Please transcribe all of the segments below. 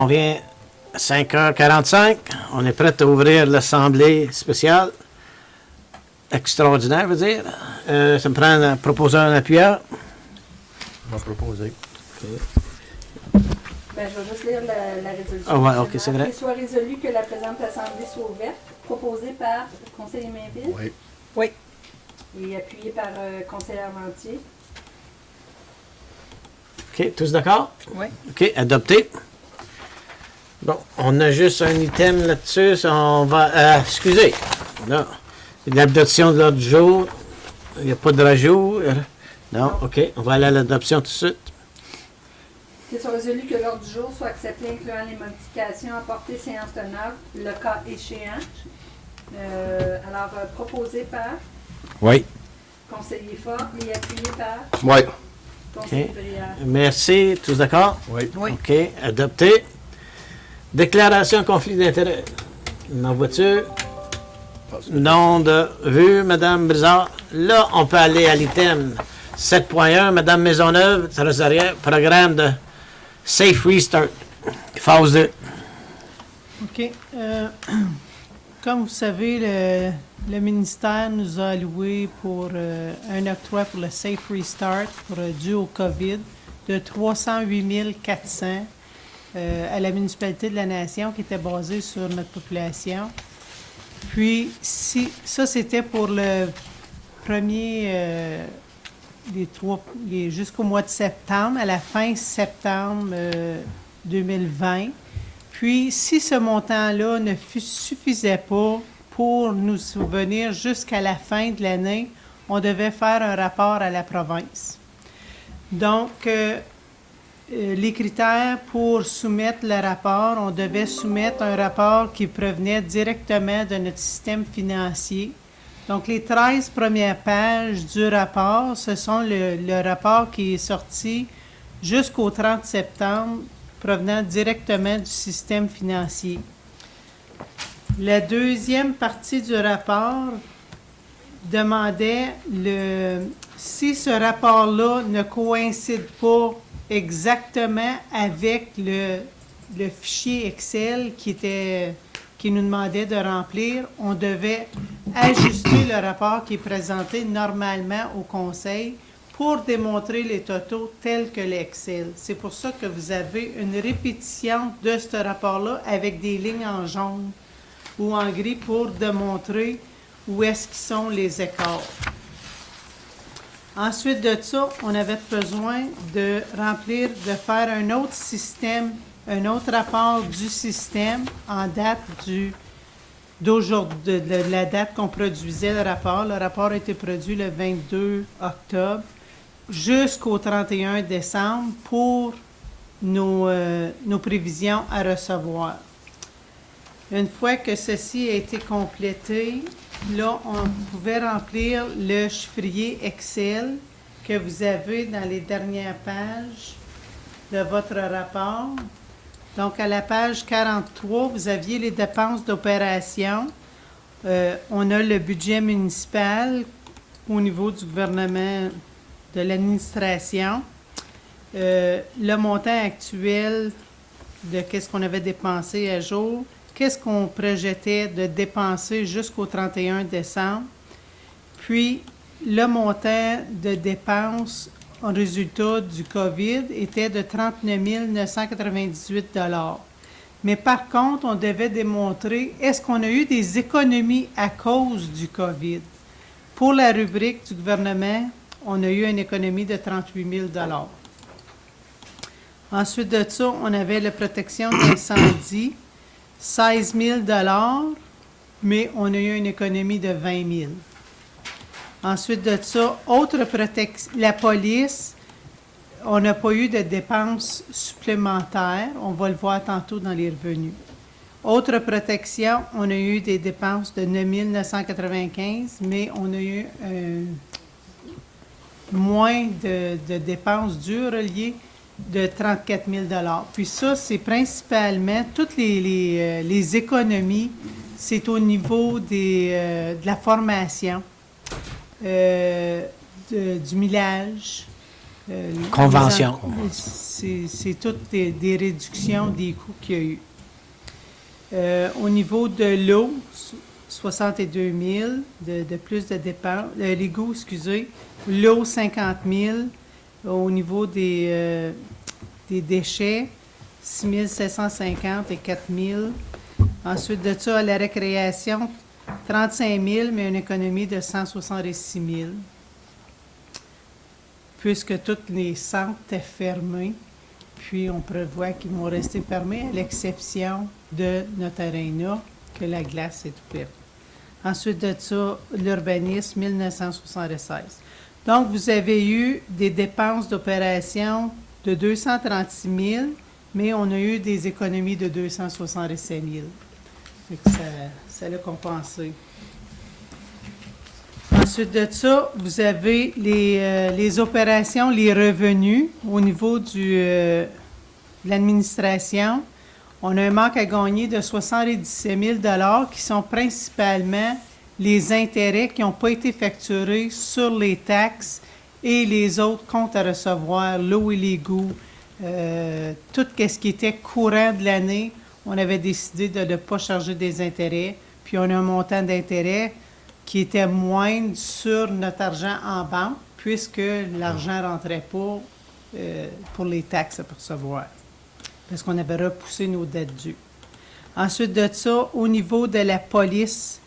On vient à 5h45. On est prêt à ouvrir l'Assemblée spéciale. Extraordinaire, veut dire. Ça me prend un proposeur, un appuyeur. On va proposer. Okay. Ben, je vais juste lire la résolution. Ah ouais, ok, c'est vrai. Qu'il soit résolu que la présente Assemblée soit ouverte, proposée par le conseiller Mainville. Oui. Oui. Et appuyée par conseiller Armentier. OK, tous d'accord? Oui. OK, adopté. Bon, on a juste un item là-dessus. On va... excusez. Là, l'adoption de l'ordre du jour. Il n'y a pas de rajout. Non, OK. On va aller à l'adoption tout de suite. Qu'il soit résolu que l'ordre du jour soit accepté, incluant les modifications apportées séance tenable, le cas échéant. Proposé par Oui. conseiller Fort et appuyé par Oui. conseiller OK. Brière. Merci. Tous d'accord? Oui. Oui. OK, adopté. Déclaration conflit d'intérêt. En voiture. Nom de vue, Mme Brizard. Là, on peut aller à l'item 7.1, Mme Maisonneuve, trésorière, programme de Safe Restart, phase 2. OK. Comme vous savez, le ministère nous a alloué pour un octroi pour le Safe Restart dû au COVID de 308 400 à la municipalité de la Nation qui était basée sur notre population. Puis, ça, c'était pour le premier, jusqu'au mois de septembre, à la fin septembre 2020. Puis, si ce montant-là ne suffisait pas pour nous subvenir jusqu'à la fin de l'année, on devait faire un rapport à la province. Donc, les critères pour soumettre le rapport, on devait soumettre un rapport qui provenait directement de notre système financier. Donc, les 13 premières pages du rapport, ce sont le rapport qui est sorti jusqu'au 30 septembre, provenant directement du système financier. La deuxième partie du rapport demandait si ce rapport-là ne coïncide pas exactement avec le fichier Excel qui nous demandait de remplir, on devait ajuster le rapport qui est présenté normalement au Conseil pour démontrer les totaux tels que l'Excel. C'est pour ça que vous avez une répétition de ce rapport-là avec des lignes en jaune ou en gris pour démontrer où est-ce qu'ils sont les écarts. Ensuite de ça, on avait besoin de faire un autre système, un autre rapport du système en date d'aujourd'hui, de la date qu'on produisait le rapport. Le rapport a été produit le 22 octobre jusqu'au 31 décembre pour nos prévisions à recevoir. Une fois que ceci a été complété, là, on pouvait remplir le chiffrier Excel que vous avez dans les dernières pages de votre rapport. Donc, à la page 43, vous aviez les dépenses d'opération. On a le budget municipal au niveau du gouvernement, de l'administration. Le montant actuel de qu'est-ce qu'on avait dépensé à jour. Qu'est-ce qu'on projetait de dépenser jusqu'au 31 décembre. Puis, le montant de dépenses en résultat du COVID était de 39 998 $. Mais par contre, on devait démontrer, est-ce qu'on a eu des économies à cause du COVID? Pour la rubrique du gouvernement, on a eu une économie de 38 000 $. Ensuite de ça, on avait la protection d'incendie. 16 000 $, mais on a eu une économie de 20 000 $. Ensuite de ça, la police, on n'a pas eu de dépenses supplémentaires. On va le voir tantôt dans les revenus. Autre protection, on a eu des dépenses de 9 995, mais on a eu moins de dépenses dues reliées de 34 000 $. Puis ça, c'est principalement toutes les économies, c'est au niveau de la formation, du millage, Convention. C'est toutes des réductions des coûts qu'il y a eu. Au niveau de l'eau, 62 000 de plus de dépenses. L'égout, excusez. L'eau, 50 000. Au niveau des déchets, 6 750 et 4 000. Ensuite de ça, à la récréation, 35 000, mais une économie de 166 000. Puisque tous les centres étaient fermés, puis on prévoit qu'ils vont rester fermés, à l'exception de notre aréna, que la glace est ouverte. Ensuite de ça, l'urbanisme, 1976. Donc, vous avez eu des dépenses d'opération de 236 000, mais on a eu des économies de 267 000. Fait que ça l'a compensé. Ensuite de ça, vous avez les opérations, les revenus au niveau de l'administration. On a un manque à gagner de 77 000 qui sont principalement les intérêts qui n'ont pas été facturés sur les taxes et les autres comptes à recevoir, l'eau et l'égout, tout ce qui était courant de l'année. On avait décidé de ne pas charger des intérêts, puis on a un montant d'intérêt qui était moindre sur notre argent en banque, puisque l'argent ne rentrait pas pour les taxes à recevoir, parce qu'on avait repoussé nos dettes dues. Ensuite de ça, au niveau de la police,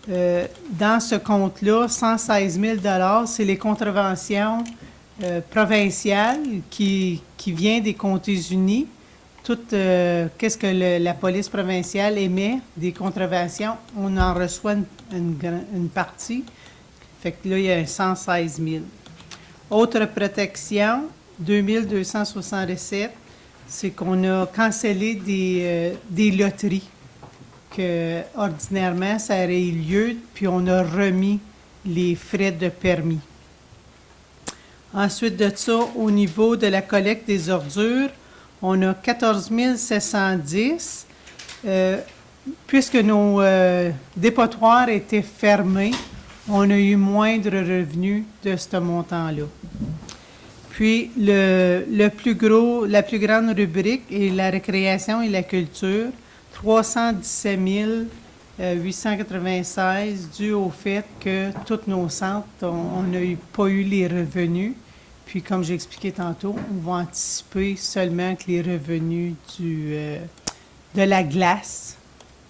dans ce compte-là, 116 000 c'est les contraventions provinciales qui viennent des comtés unis. Tout qu'est-ce que la police provinciale émet des contraventions, on en reçoit une partie. Fait que là, il y a un 116 000. Autre protection, 2267, c'est qu'on a cancellé des loteries que ordinairement ça aurait eu lieu, puis on a remis les frais de permis. Ensuite de ça, au niveau de la collecte des ordures, on a 14 710. Puisque nos dépotoirs étaient fermés, on a eu moindre revenu de ce montant-là. Puis, la plus grande rubrique est la récréation et la culture, 317 896, dû au fait que tous nos centres, on n'a pas eu les revenus. Puis, comme j'ai expliqué tantôt, on va anticiper seulement que les revenus de la glace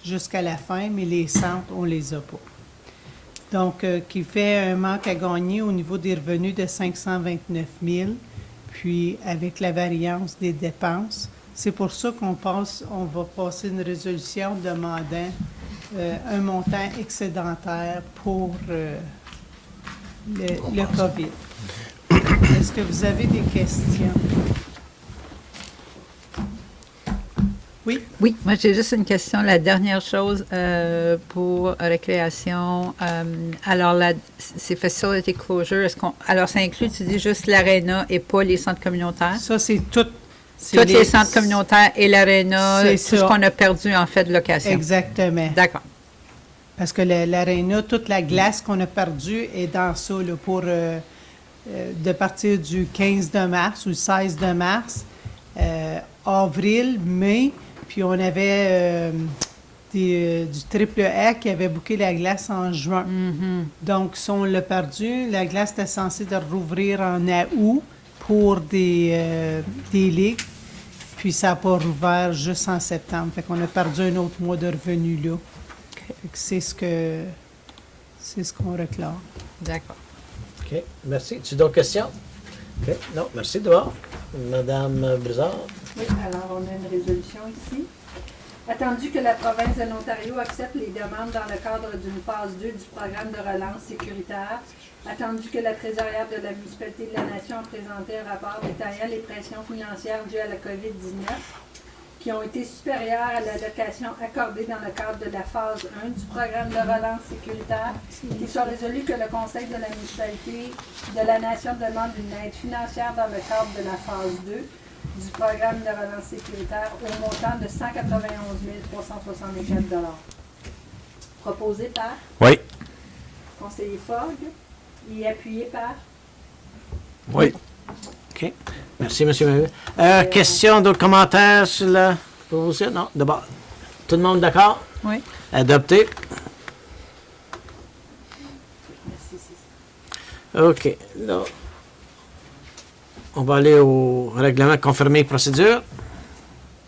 jusqu'à la fin, mais les centres, on ne les a pas. Donc, qui fait un manque à gagner au niveau des revenus de 529 000, puis avec la variance des dépenses. C'est pour ça qu'on va passer une résolution demandant un montant excédentaire pour le COVID. Est-ce que vous avez des questions? Oui? Oui, moi j'ai juste une question. La dernière chose pour récréation, alors c'est facility closure, alors ça inclut, tu dis juste l'aréna et pas les centres communautaires? Ça, c'est tout. Tous les centres communautaires et l'aréna, tout ce qu'on a perdu en fait de location. Exactement. D'accord. Parce que l'aréna, toute la glace qu'on a perdue est dans ça, là, pour de partir du 15 de mars ou le 16 de mars, avril, mai, puis on avait du triple A qui avait booké la glace en juin. Mm-hmm. Donc, si on l'a perdu, la glace était censée de rouvrir en août pour des ligues, puis ça n'a pas rouvert juste en septembre. Fait qu'on a perdu un autre mois de revenus là. Fait que c'est ce qu'on réclame. D'accord. OK. Merci. Tu as d'autres questions? OK. Non, merci d'abord. Madame Brizard. Oui, alors on a une résolution ici. Attendu que la province de l'Ontario accepte les demandes dans le cadre d'une phase 2 du programme de relance sécuritaire, attendu que la trésorière de la municipalité de la Nation a présenté un rapport détaillant les pressions financières dues à la COVID-19 qui ont été supérieures à l'allocation accordée dans le cadre de la phase 1 du programme de relance sécuritaire, qu'il soit résolu que le Conseil de la municipalité de la Nation demande une aide financière dans le cadre de la phase 2 du programme de relance sécuritaire au montant de 191 364 $. Proposé par Oui. conseiller Fogg et appuyé par Oui. OK. Merci, M. Marie. Question, d'autres commentaires sur la proposition? Non, d'abord. Tout le monde d'accord? Oui. Adopté. OK. Là, on va aller au règlement confirmé procédure.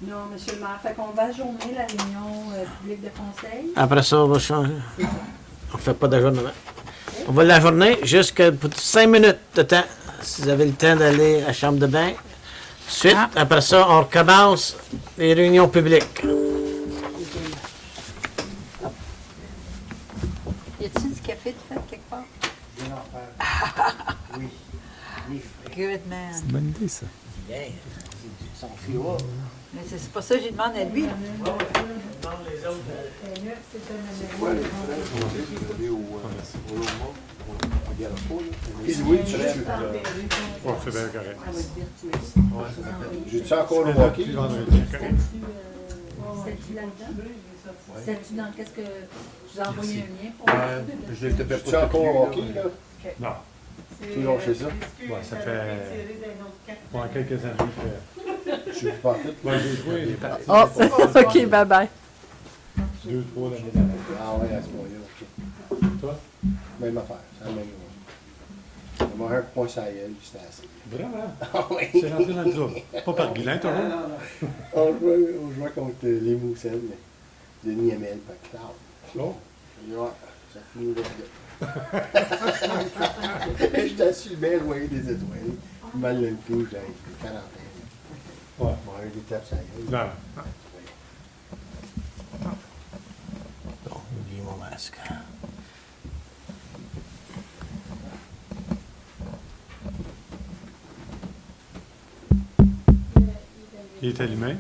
Non, Monsieur le maire, fait qu'on va ajourner la réunion publique de conseil. Après ça, on va changer. On ne fait pas d'ajournement. On va l'ajourner jusqu'à 5 minutes de temps. Si vous avez le temps d'aller à la chambre de bain. Ensuite, après ça, on recommence les réunions publiques. Y a-t-il du café de fait quelque part? Oui. Good man. C'est une bonne idée, ça. Bien. Son fio. Mais c'est pas ça que j'ai demandé à lui. Non, les autres. Oui, tu l'as. C'est bien correct. J'ai-tu encore le hockey? C'était-tu là-dedans? C'était-tu dans qu'est-ce que... Je vous ai envoyé un lien pour... Je l'ai pas. J'ai-tu encore le hockey, là? Non. Tu l'as fait ça? Ouais, ça fait quelques années que... Je suis pas tout. Ouais, j'ai joué Oh, OK, bye-bye. 2-3 l'année dernière. Ah ouais, à ce moment-là, ok. Toi? Même affaire, c'est la même chose. Il m'a un point sur la gueule, puis c'était assez. Vraiment? Ah oui! C'est rentré dans le trou. Pas par bilan, toi, non? On jouait contre les Mousselles, mais Denis Hamel, pas Claude. Oh. Ouais, ça finit là. J'étais assis bien loin des étoiles. Mal le coup, j'ai une quarantaine. Ouais. Bon, un des tapes sur la gueule. Non. Bon, oubliez mon masque. Il est allumé.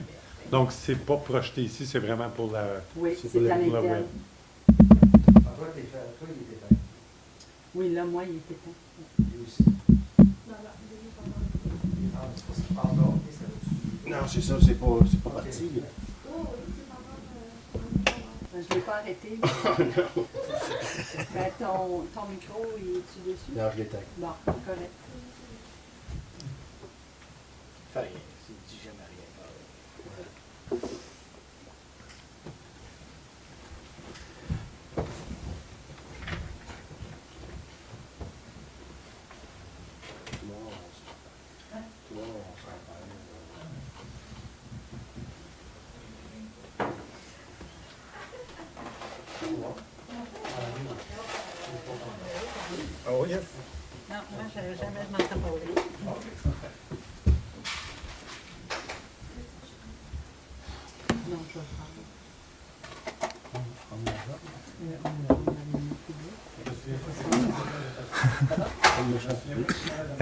Donc, c'est pas projeté ici, c'est vraiment pour la... Oui, C'est c'est pour à la l'interne. web. Oui, là, moi, il était temps. Non, c'est ça, c'est pas parti. Là. Je ne l'ai pas arrêté. Ben, ton micro, il est-tu dessus? Non, je l'éteins. Bon, correct. Fais rien. Si jamais rien. Oh, yes. Non, moi, jamais je m'entends parler. Non, je vais le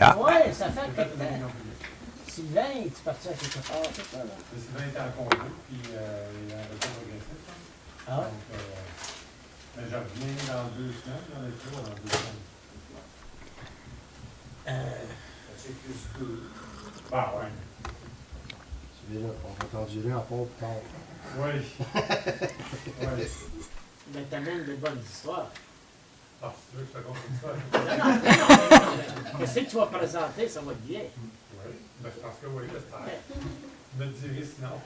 prendre. Ouais, ça fait quelque temps. Sylvain, tu parti à quelque part, c'est ça, là? Sylvain était en congé, puis il a un retour progressif. Ah ouais? Donc, mais je reviens dans 2 semaines, dans les tours, dans 2 semaines. C'est plus cool. Ah ouais. Celui-là, on va t'endurer en pont plus tard. Oui. Oui. Mais t'amènes des bonnes histoires. Ah, si tu veux que je te conte une histoire? Qu'est-ce que tu vas présenter, ça va être bien. Oui. Ben, je pense que oui, j'espère. Me dirais sinon.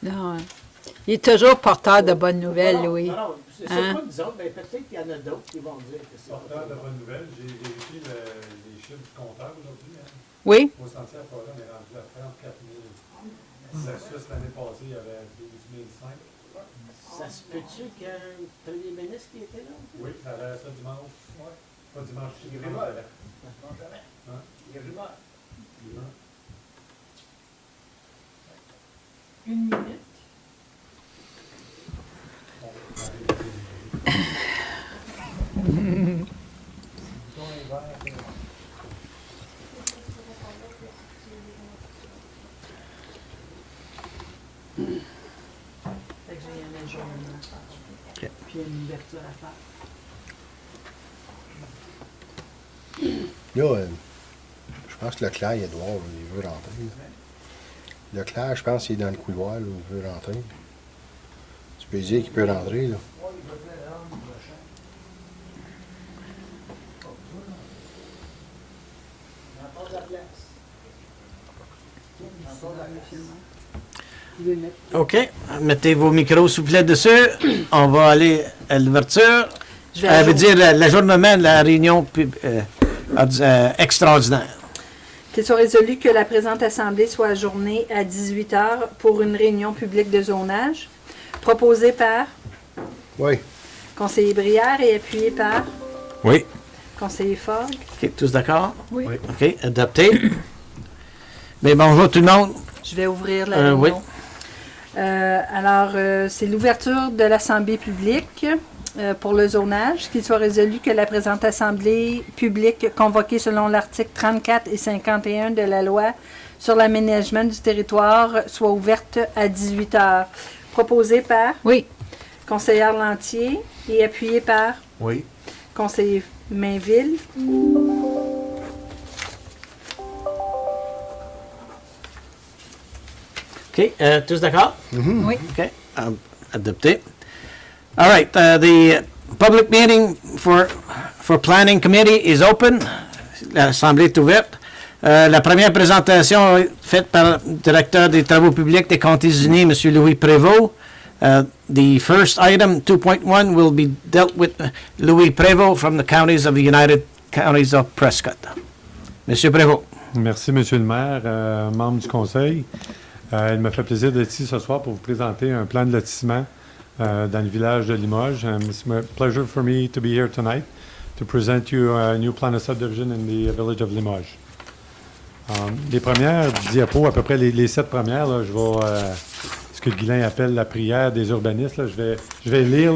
Non. Il est toujours porteur de bonnes nouvelles, Louis. Non, c'est Hein? pas nous autres, mais peut-être qu'il y en a d'autres qui vont dire que c'est Porteur de bonnes nouvelles, j'ai vérifié les chiffres du compteur aujourd'hui. Hein. Oui? Au sentier à Forum, on est rendu à 34 000. Versus l'année passée, il y avait 12 500. Ça se peut-tu qu'il y ait un premier ministre qui était là? Oui, ça avait ça dimanche. Pas dimanche, c'est dimanche. Hein? Il y a rumeur. Une minute. Fait que j'ai un ajournement à faire. Ok. Puis une ouverture à faire. Là, je pense que Leclerc, Edouard, il veut rentrer. Là. Leclerc, je pense qu'il est dans le couloir, là, il veut rentrer. Tu peux lui dire qu'il peut rentrer, là. OK. Mettez vos micros, s'il vous plaît, dessus. On va aller à l'ouverture. Je veut dire l'ajournement de la réunion extraordinaire. Qu'il soit résolu que la présente Assemblée soit ajournée à 18 heures pour une réunion publique de zonage, proposée par Oui. conseiller Brière et appuyée par Oui. conseiller Fogg. OK, tous d'accord? Oui. OK, adopté. Mais bonjour tout le monde. Je vais ouvrir la réunion. Oui. C'est l'ouverture de l'Assemblée publique pour le zonage. Qu'il soit résolu que la présente Assemblée publique convoquée selon l'article 34 et 51 de la loi sur l'aménagement du territoire soit ouverte à 18 heures. Proposée par Oui. conseillère Lantier et appuyée par Oui. conseiller Mainville. OK, tous d'accord? Oui. OK, adopté. All right, the public meeting for Planning Committee is open. L'Assemblée est ouverte. La première présentation est faite par le directeur des travaux publics des Comtés unis, M. Louis Prévost. The first item, 2.1, will be dealt with Louis Prévost from the counties of the United Counties of Prescott. Monsieur Prévost. Merci, Monsieur le maire, membre du conseil. Il me fait plaisir d'être ici ce soir pour vous présenter un plan de lotissement dans le village de Limoges. It's a pleasure for me to be here tonight to present you a new plan of subdivision in the village of Limoges. Les premières diapos, à peu près les 7 premières, là, je vais, ce que Guylain appelle la prière des urbanistes, là, je vais lire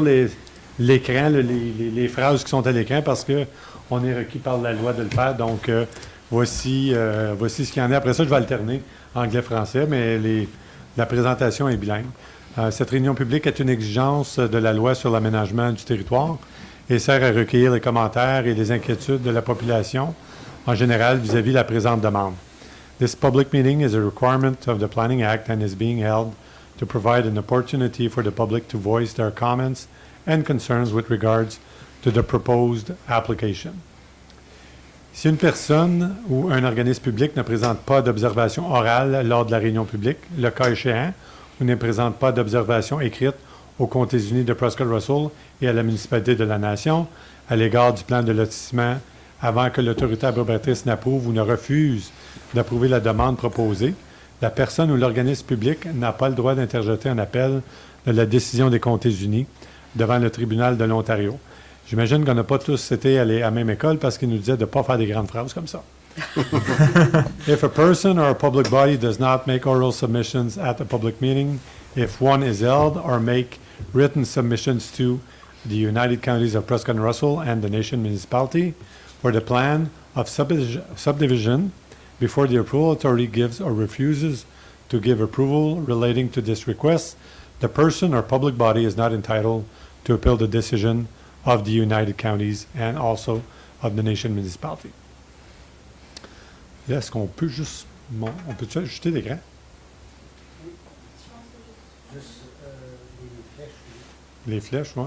l'écran, les phrases qui sont à l'écran parce qu'on est requis par la loi de le faire. Donc, voici ce qu'il y en a. Après ça, je vais alterner anglais-français, mais la présentation est bilingue. Cette réunion publique est une exigence de la loi sur l'aménagement du territoire et sert à recueillir les commentaires et les inquiétudes de la population en général vis-à-vis de la présente demande. This public meeting is a requirement of the Planning Act and is being held to provide an opportunity for the public to voice their comments and concerns with regards to the proposed application. Si une personne ou un organisme public ne présente pas d'observation orale lors de la réunion publique, le cas échéant, ou ne présente pas d'observation écrite aux Comtés unis de Prescott-Russell et à la municipalité de la Nation à l'égard du plan de lotissement avant que l'autorité abrogatrice n'approuve ou ne refuse d'approuver la demande proposée, la personne ou l'organisme public n'a pas le droit d'interjeter un appel de la décision des Comtés unis devant le tribunal de l'Ontario. J'imagine qu'on n'a pas tous été allés à la même école parce qu'ils nous disaient de ne pas faire des grandes phrases comme ça. If a person or a public body does not make oral submissions at a public meeting, if one is held or make written submissions to the United Counties of Prescott and Russell and the Nation Municipality for the plan of subdivision before the approval authority gives or refuses to give approval relating to this request, the person or public body is not entitled to appeal the decision of the United Counties and also of the Nation Municipality. Là, est-ce qu'on peut juste... on peut-tu ajuster l'écran? Juste les flèches. Les flèches, oui.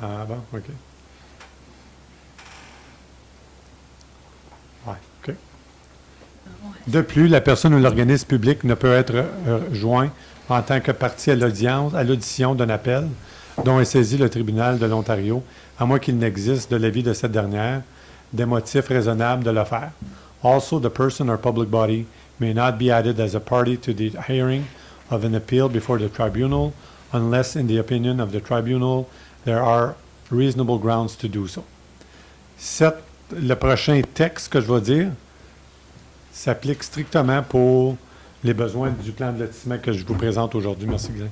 Ah bon, OK. Ouais, OK. De plus, la personne ou l'organisme public ne peut être joint en tant que partie à l'audition d'un appel dont est saisi le tribunal de l'Ontario, à moins qu'il n'existe de l'avis de cette dernière des motifs raisonnables de le faire. Also, the person or public body may not be added as a party to the hearing of an appeal before the tribunal unless, in the opinion of the tribunal, there are reasonable grounds to do so. Le prochain texte que je vais dire s'applique strictement pour les besoins du plan de lotissement que je vous présente aujourd'hui. Merci, Glenn.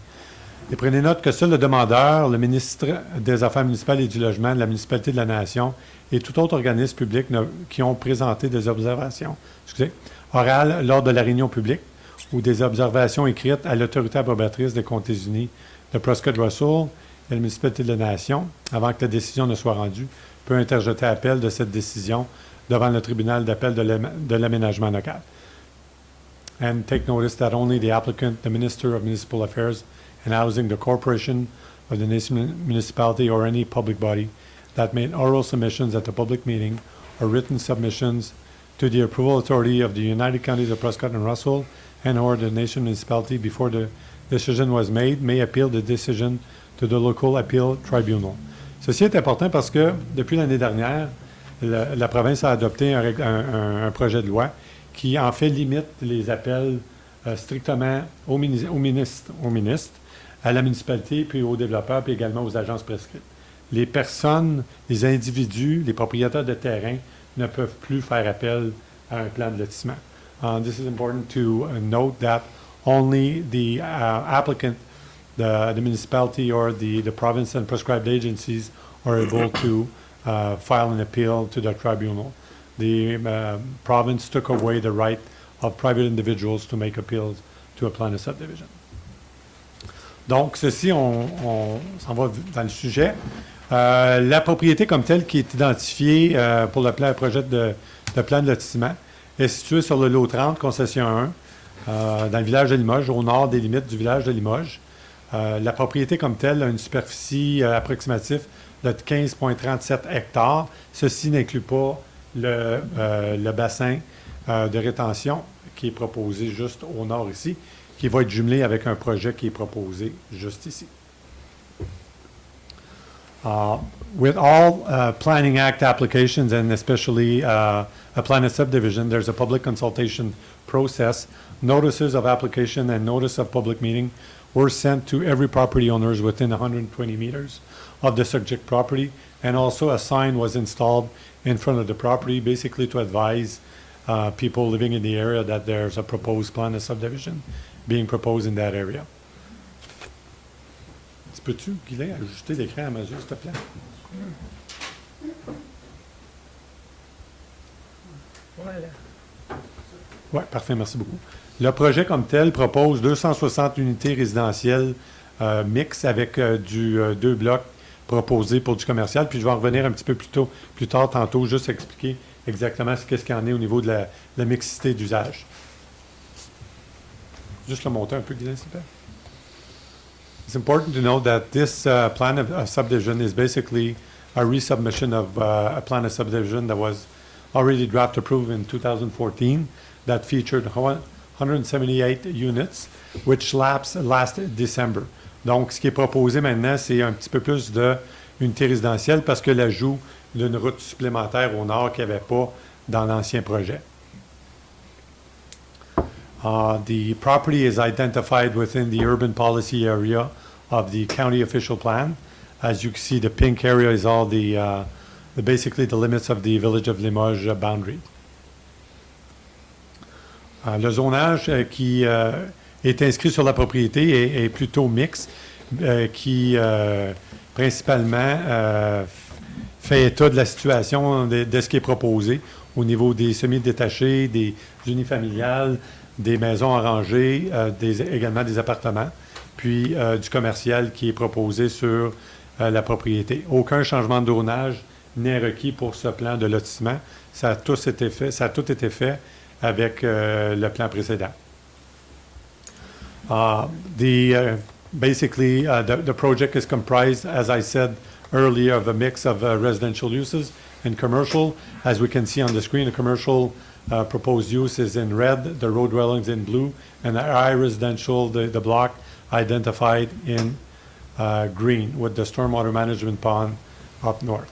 Et prenez note que seul le demandeur, le ministre des Affaires municipales et du Logement de la municipalité de la Nation et tout autre organisme public qui ont présenté des observations orales lors de la réunion publique ou des observations écrites à l'autorité abrogatrice des Comtés unis de Prescott-Russell et la municipalité de la Nation, avant que la décision ne soit rendue, peut interjeter appel de cette décision devant le tribunal d'appel de l'aménagement local. And take notice that only the applicant, the Minister of Municipal Affairs and Housing, the Corporation of the Municipality, or any public body that made oral submissions at the public meeting or written submissions to the approval authority of the United Counties of Prescott and Russell and or the nation municipality before the decision was made may appeal the decision to the local appeal tribunal. Ceci est important parce que depuis l'année dernière, la province a adopté un projet de loi qui en fait limite les appels strictement au ministre, à la municipalité, puis aux développeurs, puis également aux agences prescrites. Les personnes, les individus, les propriétaires de terrain ne peuvent plus faire appel à un plan de lotissement. This is important to note that only the applicant, the municipality or the province and prescribed agencies are able to file an appeal to the tribunal. The province took away the right of private individuals to make appeals to a plan of subdivision. Donc, ceci, on s'en va dans le sujet. La propriété comme telle qui est identifiée pour le projet de plan de lotissement est située sur le lot 30, concession 1, dans le village de Limoges, au nord des limites du village de Limoges. La propriété comme telle a une superficie approximative de 15,37 hectares. Ceci n'inclut pas le bassin de rétention qui est proposé juste au nord ici, qui va être jumelé avec un projet qui est proposé juste ici. With all Planning Act applications, and especially a plan of subdivision, there's a public consultation process. Notices of application and notice of public meeting were sent to every property owners within 120 meters of the subject property, and also a sign was installed in front of the property, basically to advise people living in the area that there's a proposed plan of subdivision being proposed in that area. Peux-tu, Guylain, ajuster l'écran à mesure, s'il te plaît? Voilà. Oui, parfait, merci beaucoup. Le projet comme tel propose 260 unités résidentielles mixtes avec deux blocs proposés pour du commercial. Puis je vais en revenir un petit peu plus tard, tantôt, juste expliquer exactement qu'est-ce qu'il y en est au niveau de la mixité d'usage. Juste le monter un peu, Guylain, s'il te plaît. It's important to note that this plan of subdivision is basically a resubmission of a plan of subdivision that was already draft approved in 2014 that featured 178 units, which lapsed last December. Donc, ce qui est proposé maintenant, c'est un petit peu plus d'unités résidentielles parce que l'ajout d'une route supplémentaire au nord qu'il n'y avait pas dans l'ancien projet. The property is identified within the urban policy area of the county official plan. As you can see, the pink area is all basically the limits of the village of Limoges boundary. Le zonage qui est inscrit sur la propriété est plutôt mixte, qui principalement fait état de la situation de ce qui est proposé au niveau des semi-détachés, des unifamiliales, des maisons arrangées, également des appartements, puis du commercial qui est proposé sur la propriété. Aucun changement de zonage n'est requis pour ce plan de lotissement. Ça a tout été fait avec le plan précédent. Basically, the project is comprised, as I said earlier, of a mix of residential uses and commercial. As we can see on the screen, the commercial proposed use is in red, the road dwellings in blue, and the high residential, the block identified in green with the stormwater management pond up north.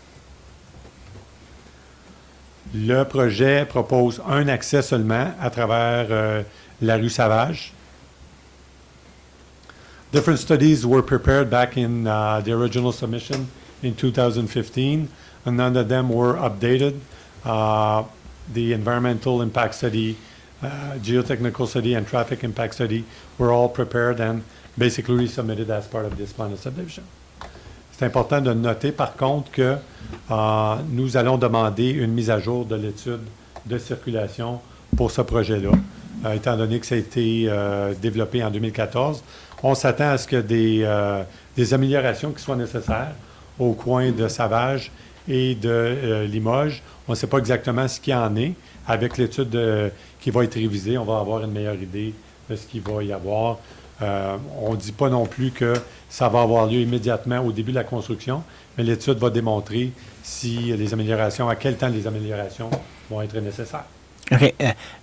Le projet propose un accès seulement à travers la rue Savage. Different studies were prepared back in the original submission in 2015, and none of them were updated. The environmental impact study, geotechnical study, and traffic impact study were all prepared and basically submitted as part of this plan of subdivision. C'est important de noter par contre que nous allons demander une mise à jour de l'étude de circulation pour ce projet-là, étant donné que ça a été développé en 2014. On s'attend à ce que des améliorations qui soient nécessaires au coin de Savage et de Limoges. On ne sait pas exactement ce qu'il y en est. Avec l'étude qui va être révisée, on va avoir une meilleure idée de ce qu'il va y avoir. On ne dit pas non plus que ça va avoir lieu immédiatement au début de la construction, mais l'étude va démontrer si les améliorations, à quel temps les améliorations vont être nécessaires. Okay,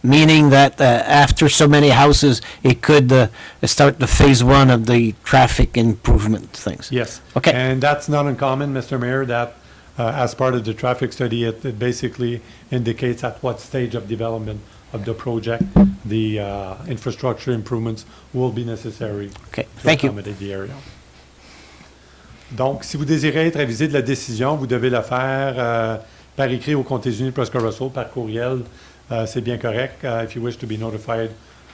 meaning that after so many houses, it could start the phase one of the traffic improvement things. Yes. Okay. And that's not uncommon, Mr. Mayor, that as part of the traffic study, it basically indicates at what stage of development of the project the infrastructure improvements will be necessary Okay, to thank you. accommodate the area. Donc, si vous désirez être avisé de la décision, vous devez le faire par écrit au compte tenu de Prescott Russell, par courriel, c'est bien correct. If you wish to be notified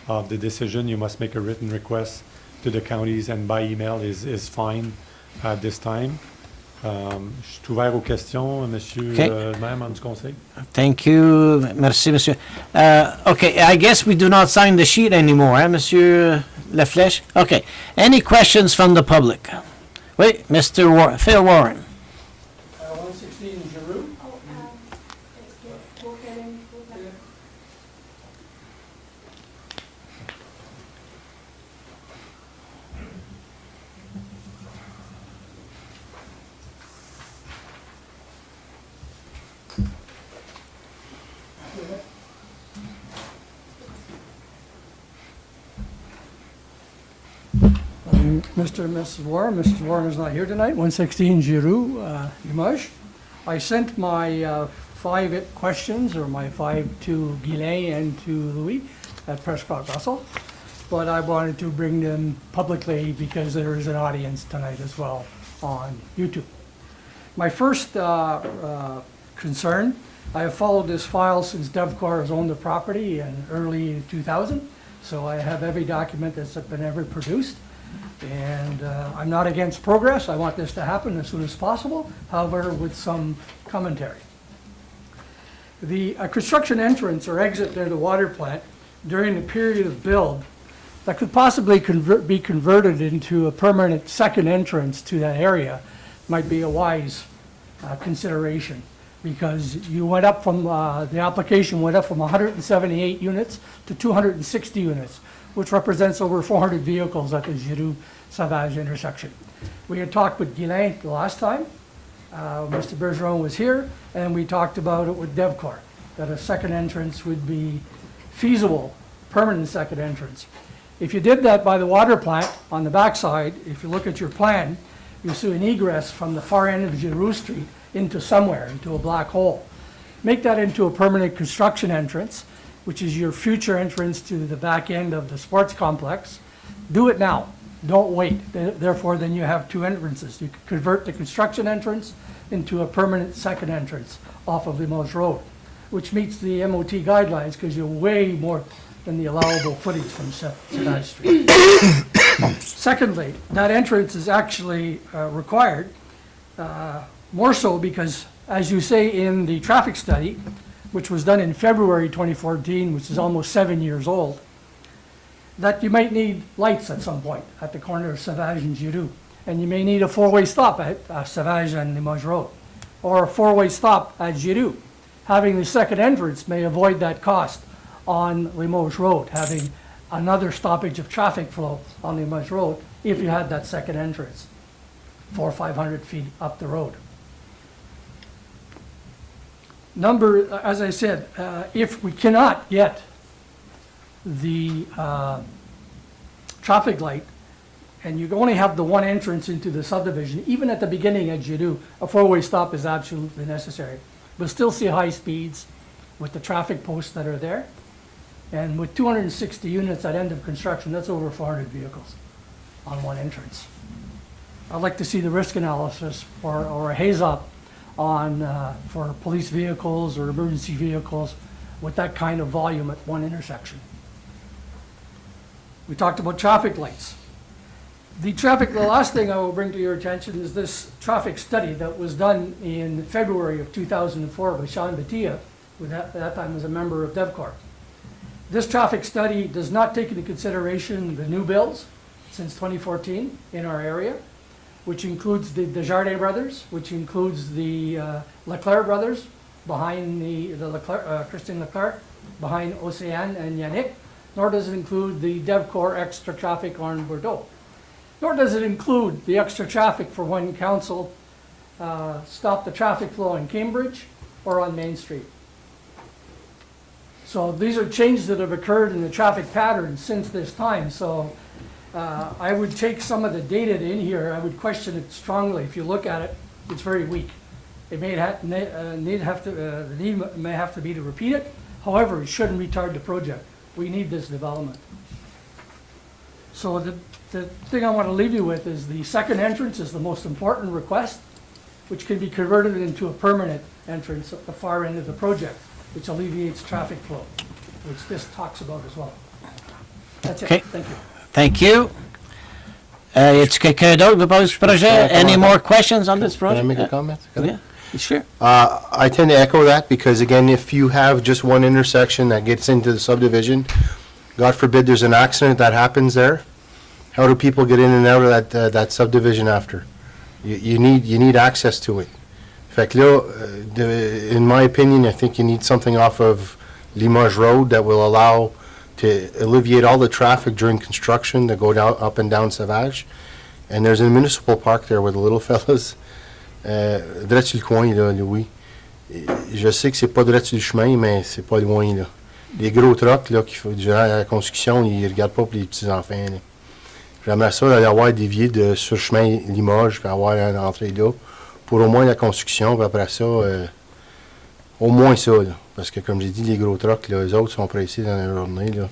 of the decision, you must make a written request to the counties, and by email is fine at this time. Je suis ouvert aux questions, Monsieur Okay. le maire, membre du conseil. Thank you. Merci, monsieur. Okay, I guess we do not sign the sheet anymore, hein, Monsieur Laflèche? Okay. Any questions from the public? Oui, Mr. Phil Warren. 116 Giroux. Mr. and Mrs. Warren. Mrs. Warren is not here tonight. 116 Giroux, Limoges. I sent my 5 questions, or my 5 to Guilain and to Louis at Prescott Russell, but I wanted to bring them publicly because there is an audience tonight as well on YouTube. My first concern, I have followed this file since DevCor has owned the property in early 2000, so I have every document that's been ever produced. And I'm not against progress. I want this to happen as soon as possible, however, with some commentary. The construction entrance or exit near the water plant during the period of build that could possibly be converted into a permanent second entrance to that area might be a wise consideration, because you went up from, the application went up from 178 units to 260 units, which represents over 400 vehicles at the Giroux-Savage intersection. We had talked with Guilain the last time. Mr. Bergeron was here, and we talked about it with DevCor, that a second entrance would be feasible, permanent second entrance. If you did that by the water plant on the backside, if you look at your plan, you'll see an egress from the far end of Giroux Street into somewhere, into a black hole. Make that into a permanent construction entrance, which is your future entrance to the back end of the sports complex. Do it now. Don't wait. Therefore, then you have 2 entrances. You could convert the construction entrance into a permanent second entrance off of Limoges Road, which meets the MOT guidelines because you're way more than the allowable footage from Savage Street. Secondly, that entrance is actually required, more so because, as you say in the traffic study, which was done in February 2014, which is almost 7 years old, that you might need lights at some point at the corner of Savage and Giroux. And you may need a 4-way stop at Savage and Limoges Road, or a 4-way stop at Giroux. Having the second entrance may avoid that cost on Limoges Road, having another stoppage of traffic flow on Limoges Road if you had that second entrance 400 or 500 feet up the road. As I said, if we cannot get the traffic light, and you only have the one entrance into the subdivision, even at the beginning at Giroux, a 4-way stop is absolutely necessary. We'll still see high speeds with the traffic posts that are there. And with 260 units at end of construction, that's over 400 vehicles on one entrance. I'd like to see the risk analysis or a haze-up on for police vehicles or emergency vehicles with that kind of volume at one intersection. We talked about traffic lights. The last thing I will bring to your attention is this traffic study that was done in February of 2004 by Sean Batia, who at that time was a member of DevCor. This traffic study does not take into consideration the new builds since 2014 in our area, which includes the Desjardins brothers, which includes the Leclerc brothers behind the Christian Leclerc, behind Océane and Yannick, nor does it include the DevCor extra traffic on Bordeaux. Nor does it include the extra traffic for when council stopped the traffic flow in Cambridge or on Main Street. So these are changes that have occurred in the traffic pattern since this time. So I would take some of the data in here, I would question it strongly. If you look at it, it's very weak. It may the need may have to be to repeat it. However, it shouldn't retard the project. We need this development. So the thing I want to leave you with is the second entrance is the most important request, which can be converted into a permanent entrance at the far end of the project, which alleviates traffic flow, which this talks about as well. That's it. Okay. Thank you. Thank you. Y a-t-il quelqu'un d'autre qui veut parler du projet? Any more questions on this Can I project? make a comment? Yeah, sure. I tend to echo that because, again, if you have just one intersection that gets into the subdivision, God forbid there's an accident that happens there, how do people get in and out of that subdivision after? You need access to it. Fait que là, in my opinion, I think you need something off of Limoges Road that will allow to alleviate all the traffic during construction to go down, up and down Sauvage. And there's a municipal park there with the little fellas. Direct sur le coin, là, Louis. Je sais que c'est pas direct sur le chemin, mais c'est pas loin, là. Les gros trucks, là, qui font durant la construction, ils regardent pas pour les petits-enfants, là. J'aimerais ça, aller avoir dévié sur le chemin Limoges, puis avoir une entrée là, pour au moins la construction, puis après ça, au moins ça, là. Parce que, comme j'ai dit, les gros trucks, là, eux autres sont pressés dans la journée, là.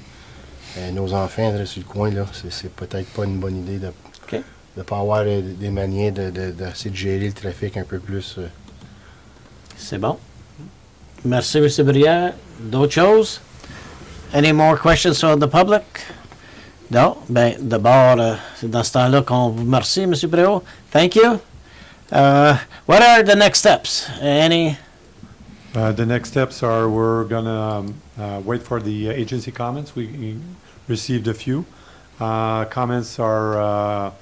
Nos enfants, là, sur le coin, là, c'est peut-être pas une bonne idée de pas avoir des manières d'essayer de gérer le trafic un peu plus. C'est bon. Merci, M. Brière. D'autres choses? Any more questions from the public? Non? Ben, d'abord, c'est dans ce temps-là qu'on vous remercie, M. Bréau. Thank you. What are the next steps? Any? The next steps are we're going to wait for the agency comments. We received a few. Comments are,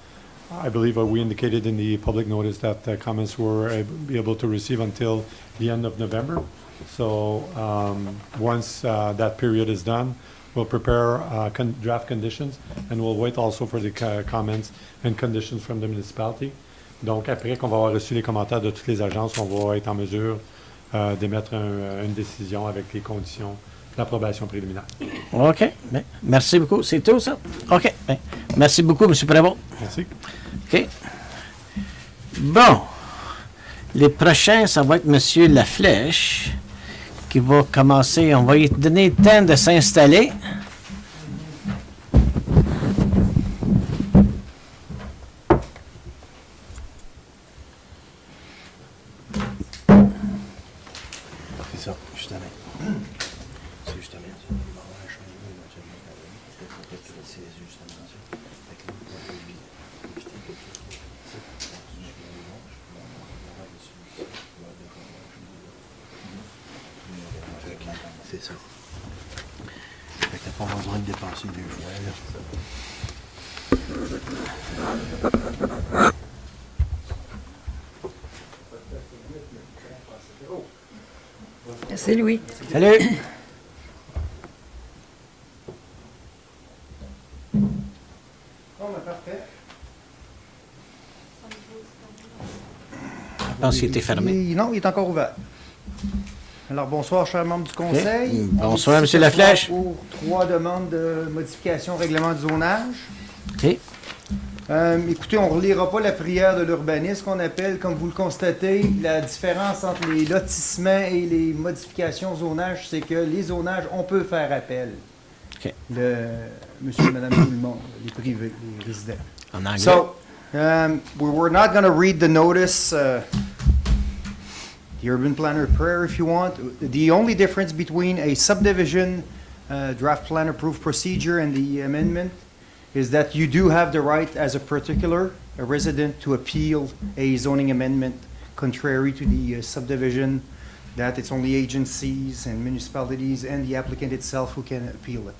I believe we indicated in the public notice that the comments were be able to receive until the end of November. So once that period is done, we'll prepare draft conditions and we'll wait also for the comments and conditions from the municipality. Donc après qu'on va avoir reçu les commentaires de toutes les agences, on va être en mesure d'émettre une décision avec les conditions d'approbation préliminaire. OK. Ben, merci beaucoup. C'est tout, ça? OK. Ben, merci beaucoup, M. Prévost. Merci. OK. Bon. Les prochains, ça va être M. Laflèche qui va commencer. On va lui donner le temps de s'installer. C'est ça, justement. C'est justement ça. Il va y avoir un chemin, c'est justement ça. Fait que là, on va éviter quelque chose. C'est ça. Fait que t'as pas besoin de dépenser deux fois, là. Merci, Louis. Salut. Je pense qu'il était fermé. Non, il est encore ouvert. Alors, bonsoir, chers membres du Conseil. Bonsoir, On est M. ici Laflèche. Pour 3 demandes de modification au règlement de zonage. OK. Écoutez, on ne relira pas la prière de l'urbanisme qu'on appelle. Comme vous le constatez, la différence entre les lotissements et les modifications au zonage, c'est que les zonages, on peut faire appel. OK. Monsieur et Madame tout le monde, les privés, les résidents. En anglais. So, we're not going to read the notice, the urban planner prayer if you want. The only difference between a subdivision draft plan approved procedure and the amendment is that you do have the right as a particular, a resident, to appeal a zoning amendment contrary to the subdivision, that it's only agencies and municipalities and the applicant itself who can appeal it.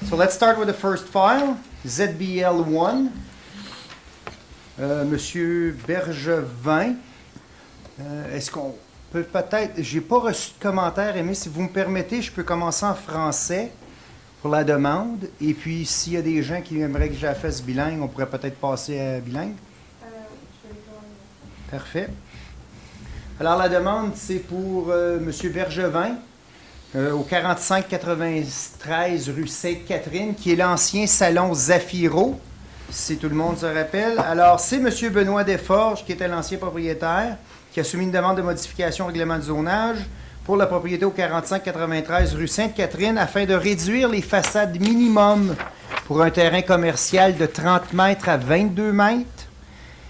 So let's start with the first file, ZBL 1. Monsieur Bergevin, est-ce qu'on peut peut-être... J'ai pas reçu de commentaire, mais si vous me permettez, je peux commencer en français pour la demande. Et puis, s'il y a des gens qui aimeraient que je la fasse bilingue, on pourrait peut-être passer à bilingue. Parfait. Alors, la demande, c'est pour Monsieur Bergevin. au 4593 rue Sainte-Catherine, qui est l'ancien salon Zafiro, si tout le monde se rappelle. Alors, c'est M. Benoît Desforges, qui était l'ancien propriétaire, qui a soumis une demande de modification au règlement de zonage pour la propriété au 4593 rue Sainte-Catherine afin de réduire les façades minimum pour un terrain commercial de 30 mètres à 22 mètres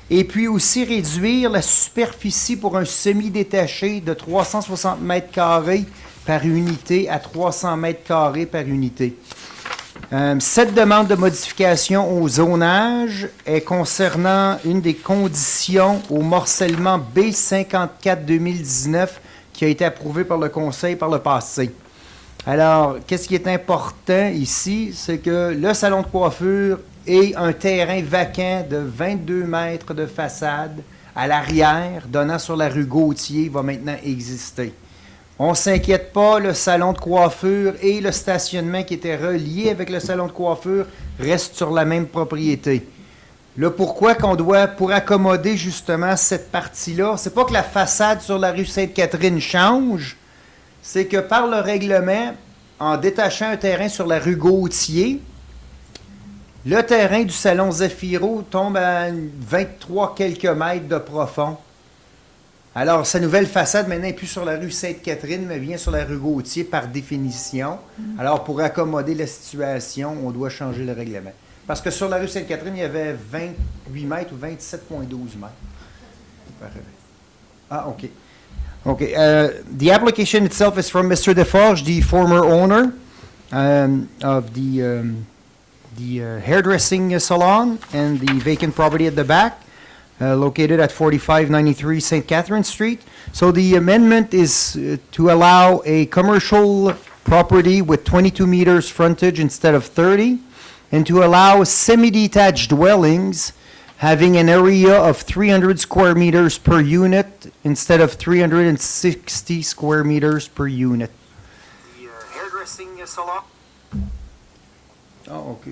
et puis aussi réduire la superficie pour un semi-détaché de 360 mètres carrés par unité à 300 mètres carrés par unité. Cette demande de modification au zonage est concernant une des conditions au morcellement B54-2019 qui a été approuvé par le Conseil par le passé. Alors, qu'est-ce qui est important ici? C'est que le salon de coiffure et un terrain vacant de 22 mètres de façade à l'arrière, donnant sur la rue Gautier, va maintenant exister. On ne s'inquiète pas, le salon de coiffure et le stationnement qui était relié avec le salon de coiffure restent sur la même propriété. Le pourquoi qu'on doit, pour accommoder justement cette partie-là, c'est pas que la façade sur la rue Sainte-Catherine change, c'est que par le règlement, en détachant un terrain sur la rue Gautier, le terrain du salon Zafiro tombe à 23 quelques mètres de profond. Alors, sa nouvelle façade, maintenant, n'est plus sur la rue Sainte-Catherine, mais vient sur la rue Gautier par définition. Alors, pour accommoder la situation, on doit changer le règlement. Parce que sur la rue Sainte-Catherine, il y avait 28 mètres ou 27,12 mètres. Ah, OK. Okay. The application itself is from Mr. Deforge, the former owner of the hairdressing salon and the vacant property at the back. Located at 4593 St. Catherine Street. So the amendment is to allow a commercial property with 22 meters frontage instead of 30, and to allow semi-detached dwellings having an area of 300 square meters per unit instead of 360 square meters per unit. The hairdressing salon. Oh, OK.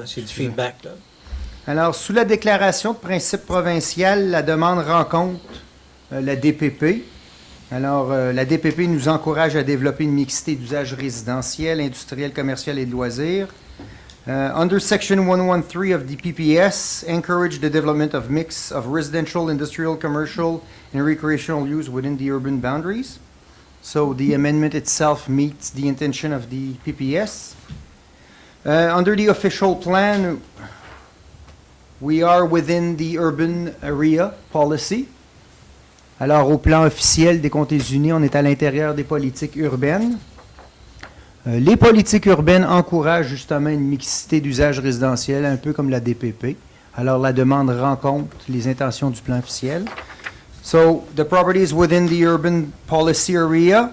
C'est du feedback, là. Alors, sous la déclaration de principe provincial, la demande rencontre la DPP. Alors, la DPP nous encourage à développer une mixité d'usages résidentiels, industriels, commerciaux et de loisirs. Under Section 113 of the PPS, encourage the development of mix of residential, industrial, commercial, and recreational use within the urban boundaries. So, the amendment itself meets the intention of the PPS. Under the official plan, we are within the urban area policy. Alors, au plan officiel des Comtés unis, on est à l'intérieur des politiques urbaines. Les politiques urbaines encouragent justement une mixité d'usages résidentiels, un peu comme la DPP. Alors, la demande rencontre les intentions du plan officiel. So, the property is within the urban policy area,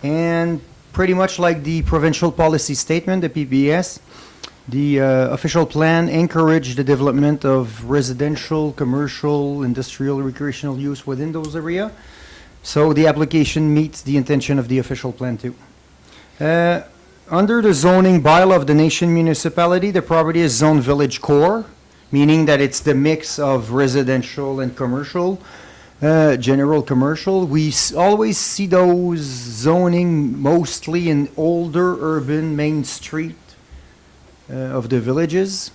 and pretty much like the provincial policy statement, the PBS, the official plan encouraged the development of residential, commercial, industrial, recreational use within those areas. So the application meets the intention of the official plan too. Under the zoning bylaw of the nation municipality, the property is zoned village core, meaning that it's the mix of residential and commercial, general commercial. We always see those zoning mostly in older urban main street of the villages.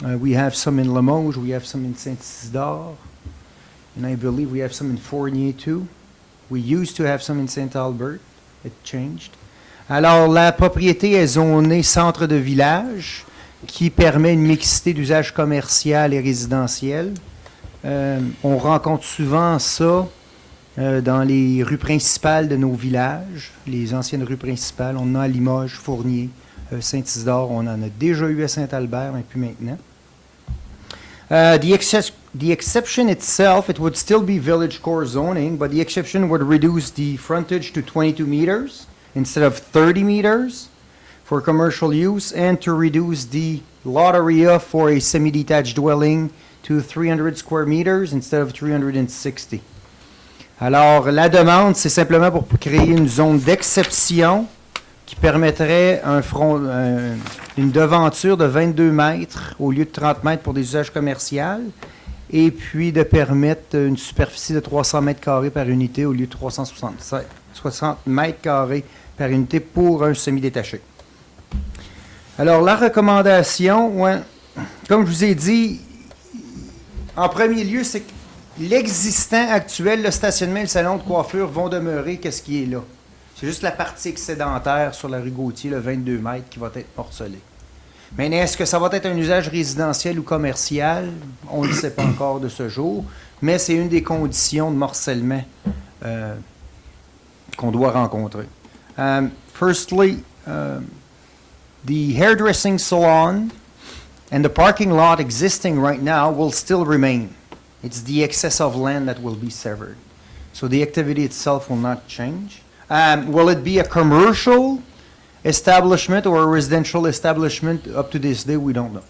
We have some in Limoges, we have some in Saint-Isidore, and I believe we have some in Fournier too. We used to have some in Saint-Albert, it changed. Alors, la propriété est zonée centre de village, qui permet une mixité d'usages commercial et résidentiel. On rencontre souvent ça dans les rues principales de nos villages, les anciennes rues principales. On en a à Limoges, Fournier, Saint-Isidore, on en a déjà eu à Saint-Albert, mais plus maintenant. The exception itself, it would still be village core zoning, but the exception would reduce the frontage to 22 meters instead of 30 meters for commercial use, and to reduce the lot area for a semi-detached dwelling to 300 square meters instead of 360. Alors, la demande, c'est simplement pour créer une zone d'exception qui permettrait une devanture de 22 mètres au lieu de 30 mètres pour des usages commerciaux, et puis de permettre une superficie de 300 mètres carrés par unité au lieu de 360 mètres carrés par unité pour un semi-détaché. Alors, la recommandation, ouais, comme je vous ai dit, en premier lieu, c'est que l'existant actuel, le stationnement et le salon de coiffure vont demeurer qu'est-ce qui est là. C'est juste la partie excédentaire sur la rue Gauthier, le 22 mètres, qui va être morcelée. Mais est-ce que ça va être un usage résidentiel ou commercial? On ne le sait pas encore de ce jour, mais c'est une des conditions de morcellement qu'on doit rencontrer. Firstly, the hairdressing salon and the parking lot existing right now will still remain. It's the excess of land that will be severed. So the activity itself will not change. Will it be a commercial establishment or a residential establishment? Up to this day, we don't know.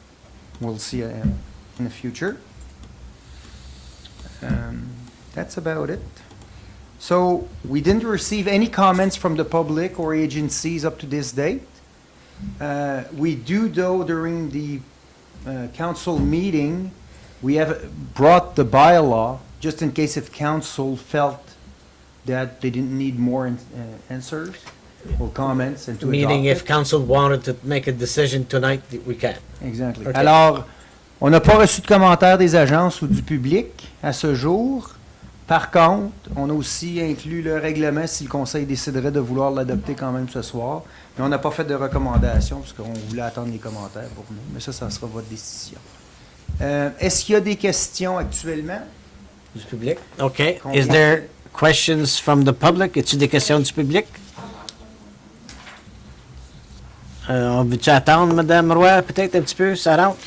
We'll see in the future. That's about it. So we didn't receive any comments from the public or agencies up to this date. We do, though, during the council meeting, we have brought the bylaw, just in case if council felt that they didn't need more answers or comments and to Meaning adopt if council wanted to make a decision tonight, we can. Exactly. Okay. Alors, on n'a pas reçu de commentaires des agences ou du public à ce jour. Par contre, on a aussi inclus le règlement si le conseil déciderait de vouloir l'adopter quand même ce soir. Mais on n'a pas fait de recommandations parce qu'on voulait attendre les commentaires pour nous. Mais ça sera votre décision. Est-ce qu'il y a des questions actuellement? Du public? OK. Is there questions from the public? Est-ce des questions du public? On veut-tu attendre, Mme Roy, peut-être un petit peu, ça rentre?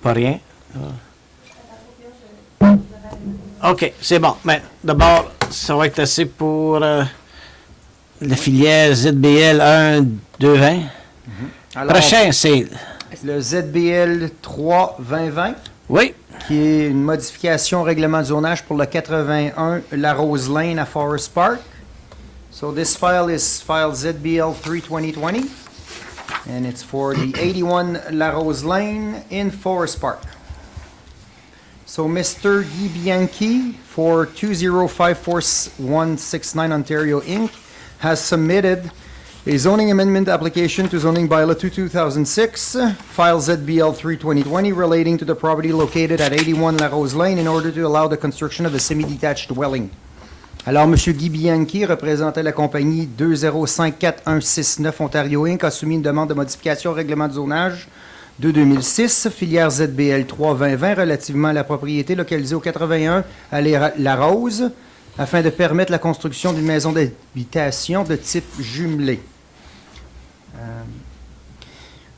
Pas rien? OK, c'est bon. Mais d'abord, ça va être assez pour la filière ZBL 1-220. Alors, Prochain, c'est... le ZBL 3-2020, Oui, qui est une modification au règlement de zonage pour le 81 La Rose Lane à Forest Park. So this file is file ZBL 3-2020, and it's for the 81 La Rose Lane in Forest Park. So Mr. Guy Bianchi for 2054169 Ontario Inc. has submitted a zoning amendment application to zoning bylaw 2006, file ZBL 3-2020, relating to the property located at 81 La Rose Lane in order to allow the construction of a semi-detached dwelling. Alors, M. Guy Bianchi, représentant la compagnie 2054169 Ontario Inc., a soumis une demande de modification au règlement de zonage de 2006, filière ZBL 3-2020, relativement à la propriété localisée au 81 à La Rose, afin de permettre la construction d'une maison d'habitation de type jumelé.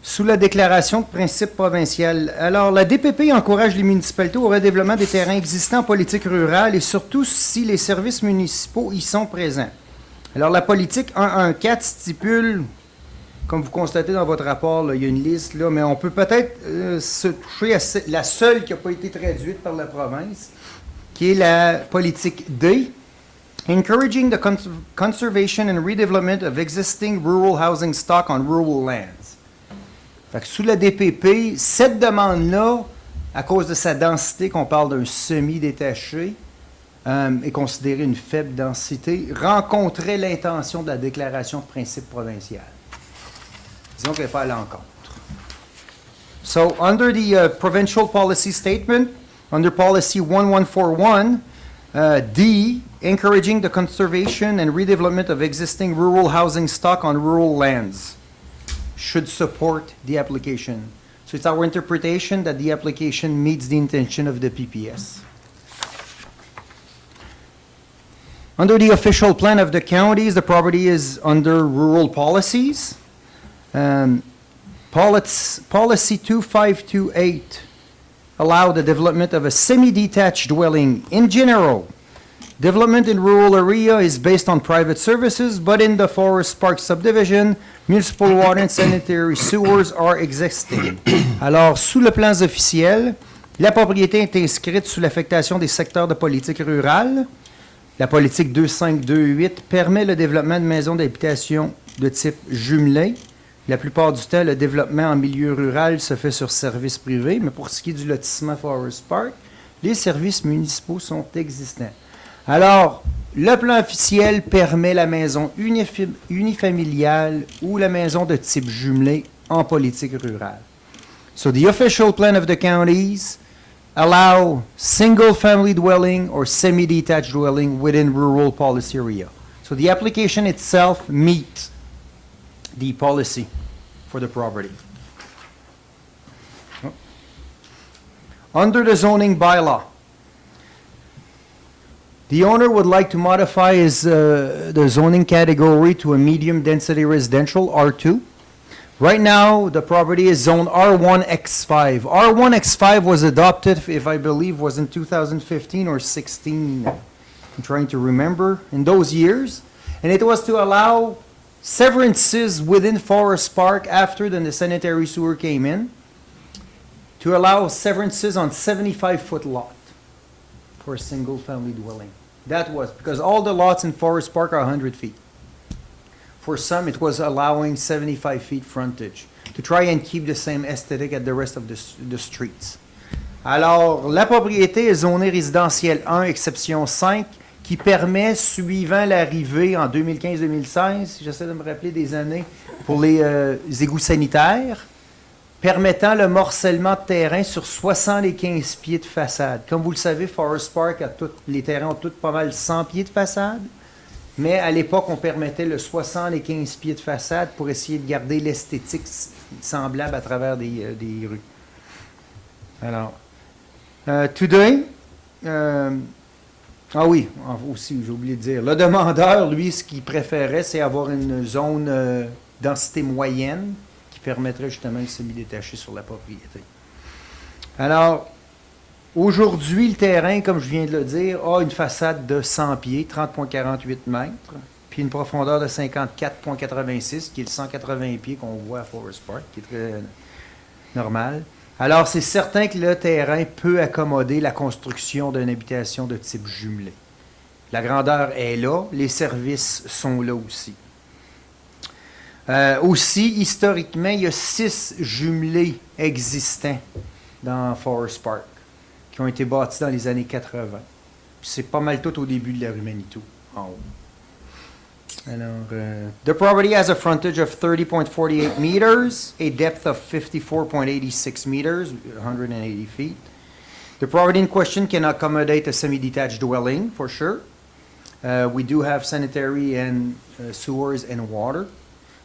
Sous la déclaration de principe provincial, alors la DPP encourage les municipalités au redéveloppement des terrains existants en politique rurale et surtout si les services municipaux y sont présents. Alors la politique 114 stipule, comme vous constatez dans votre rapport, là, il y a une liste, là, mais on peut peut-être se toucher à la seule qui n'a pas été traduite par la province, qui est la politique D, Encouraging the conservation and redevelopment of existing rural housing stock on rural lands. Fait que sous la DPP, cette demande-là, à cause de sa densité, qu'on parle d'un semi-détaché, est considérée une faible densité, rencontrait l'intention de la déclaration de principe provincial. Disons qu'elle n'est pas à l'encontre. So, under the provincial policy statement, under policy 1141, D, encouraging the conservation and redevelopment of existing rural housing stock on rural lands, should support the application. So it's our interpretation that the application meets the intention of the PPS. Under the official plan of the counties, the property is under rural policies. Policy 2528 allow the development of a semi-detached dwelling. In general, development in rural area is based on private services, but in the Forest Park subdivision, municipal water and sanitary sewers are existing. Alors, sous le plan officiel, La propriété est inscrite sous l'affectation des secteurs de politique rurale. La politique 2528 permet le développement de maisons d'habitation de type jumelé. La plupart du temps, le développement en milieu rural se fait sur services privés, mais pour ce qui est du lotissement Forest Park, les services municipaux sont existants. Alors, le plan officiel permet la maison unifamiliale ou la maison de type jumelé en politique rurale. So the official plan of the counties allow single-family dwelling or semi-detached dwelling within rural policy area. So the application itself meets the policy for the property. Under the zoning bylaw, the owner would like to modify his the zoning category to a medium density residential, R2. Right now, the property is zoned R1X5. R1X5 was adopted, if I believe, was in 2015 or 16. I'm trying to remember, in those years. And it was to allow severances within Forest Park after the sanitary sewer came in, to allow severances on 75-foot lot for a single-family dwelling. That was, because all the lots in Forest Park are 100 feet. For some, it was allowing 75 feet frontage to try and keep the same aesthetic at the rest of the streets. Alors, la propriété est zonée résidentielle 1, exception 5, qui permet, suivant l'arrivée en 2015-2016, j'essaie de me rappeler des années, pour les égouts sanitaires, permettant le morcellement de terrain sur 75 pieds de façade. Comme vous le savez, Forest Park, les terrains ont tous pas mal 100 pieds de façade. Mais à l'époque, on permettait le 75 pieds de façade pour essayer de garder l'esthétique semblable à travers des rues. Alors, today, oui, aussi, j'ai oublié de dire, le demandeur, lui, ce qu'il préférait, c'est avoir une zone densité moyenne qui permettrait justement de semi-détacher sur la propriété. Alors, aujourd'hui, le terrain, comme je viens de le dire, a une façade de 100 pieds, 30,48 mètres, puis une profondeur de 54,86, qui est le 180 pieds qu'on voit à Forest Park, qui est très normal. Alors, c'est certain que le terrain peut accommoder la construction d'une habitation de type jumelé. La grandeur est là, les services sont là aussi. Aussi, historiquement, il y a 6 jumelés existants dans Forest Park, qui ont été bâtis dans les années 80. Puis c'est pas mal tout au début de la rue Manitou, en haut. Alors, the property has a frontage of 30.48 meters, a depth of 54.86 meters, 180 feet. The property in question can accommodate a semi-detached dwelling, for sure. We do have sanitary and sewers and water.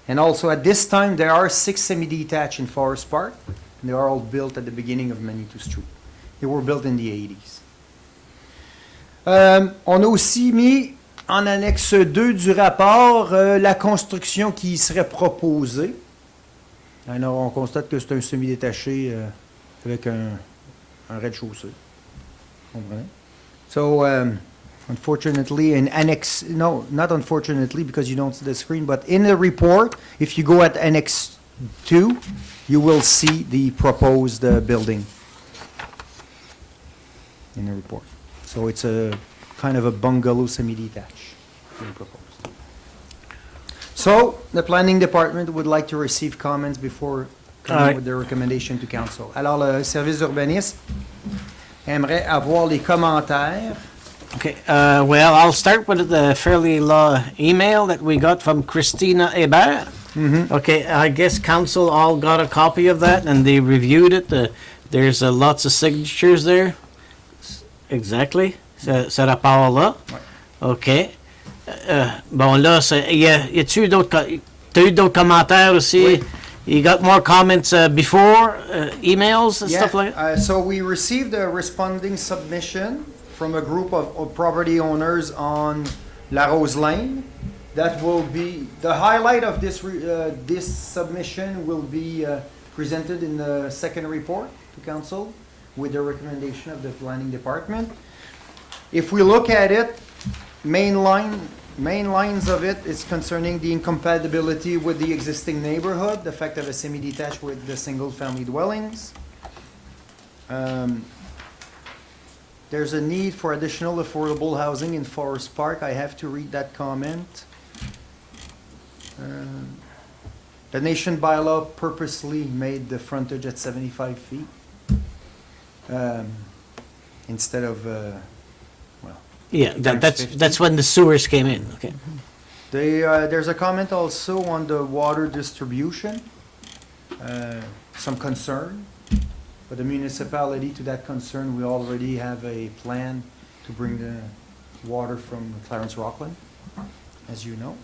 And also at this time, there are 6 semi-detached in Forest Park, and they are all built at the beginning of Manitou Street. They were built in the 80s. On a aussi mis en annexe 2 du rapport la construction qui y serait proposée. Alors, on constate que c'est un semi-détaché avec un rez-de-chaussée. Vous comprenez? So, unfortunately, in annex, no, not unfortunately, because you don't see the screen, but in the report, if you go at annex 2, you will see the proposed building in the report. So it's a kind of a bungalow semi-detached being proposed. So the planning department would like to receive comments before coming with their recommendation to council. Alors le service d'urbanisme aimerait avoir les commentaires. Okay, well, I'll start with the fairly law email that we got from Christina Hebert. Mm-hmm. Okay, I guess council all got a copy of that and they reviewed it. There's lots of signatures there. Exactly. Ce rapport-là. Ouais. OK. Bon, là, t'as eu d'autres commentaires aussi? Oui. You got more comments before emails and stuff like that? So we received a responding submission from a group of property owners on La Rose Lane. That will be, the highlight of this submission will be presented in the second report to council with the recommendation of the planning department. If we look at it, main lines of it is concerning the incompatibility with the existing neighborhood, the fact of a semi-detached with the single-family dwellings. There's a need for additional affordable housing in Forest Park. I have to read that comment. The nation bylaw purposely made the frontage at 75 feet instead of, Yeah, Times that's 50. that's when the sewers came in, okay. there's a comment also on the water distribution. Some concern. But the municipality, to that concern, we already have a plan to bring the water from Clarence Rockland, as you know.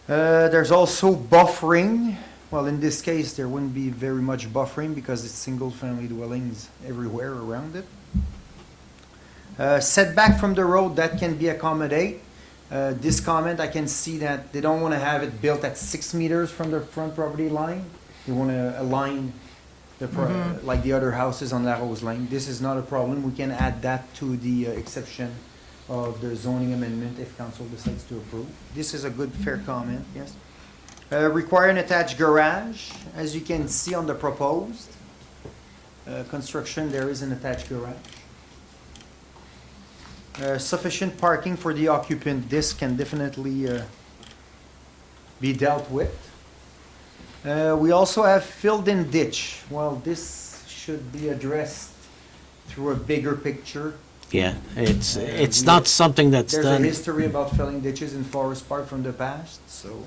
There's also buffering. Well, in this case, there wouldn't be very much buffering because it's single-family dwellings everywhere around it. Setback from the road, that can be accommodated. This comment, I can see that they don't want to have it built at 6 meters from the front property line. They want to align like the other houses on La Rose Lane. This is not a problem. We can add that to the exception of the zoning amendment if council decides to approve. This is a good, fair comment, yes. Require an attached garage. As you can see on the proposed construction, there is an attached garage. Sufficient parking for the occupant. This can definitely be dealt with. We also have filled-in ditch. Well, this should be addressed through a bigger picture. Yeah, it's not something that's There's a done. history about filling ditches in Forest Park from the past, so.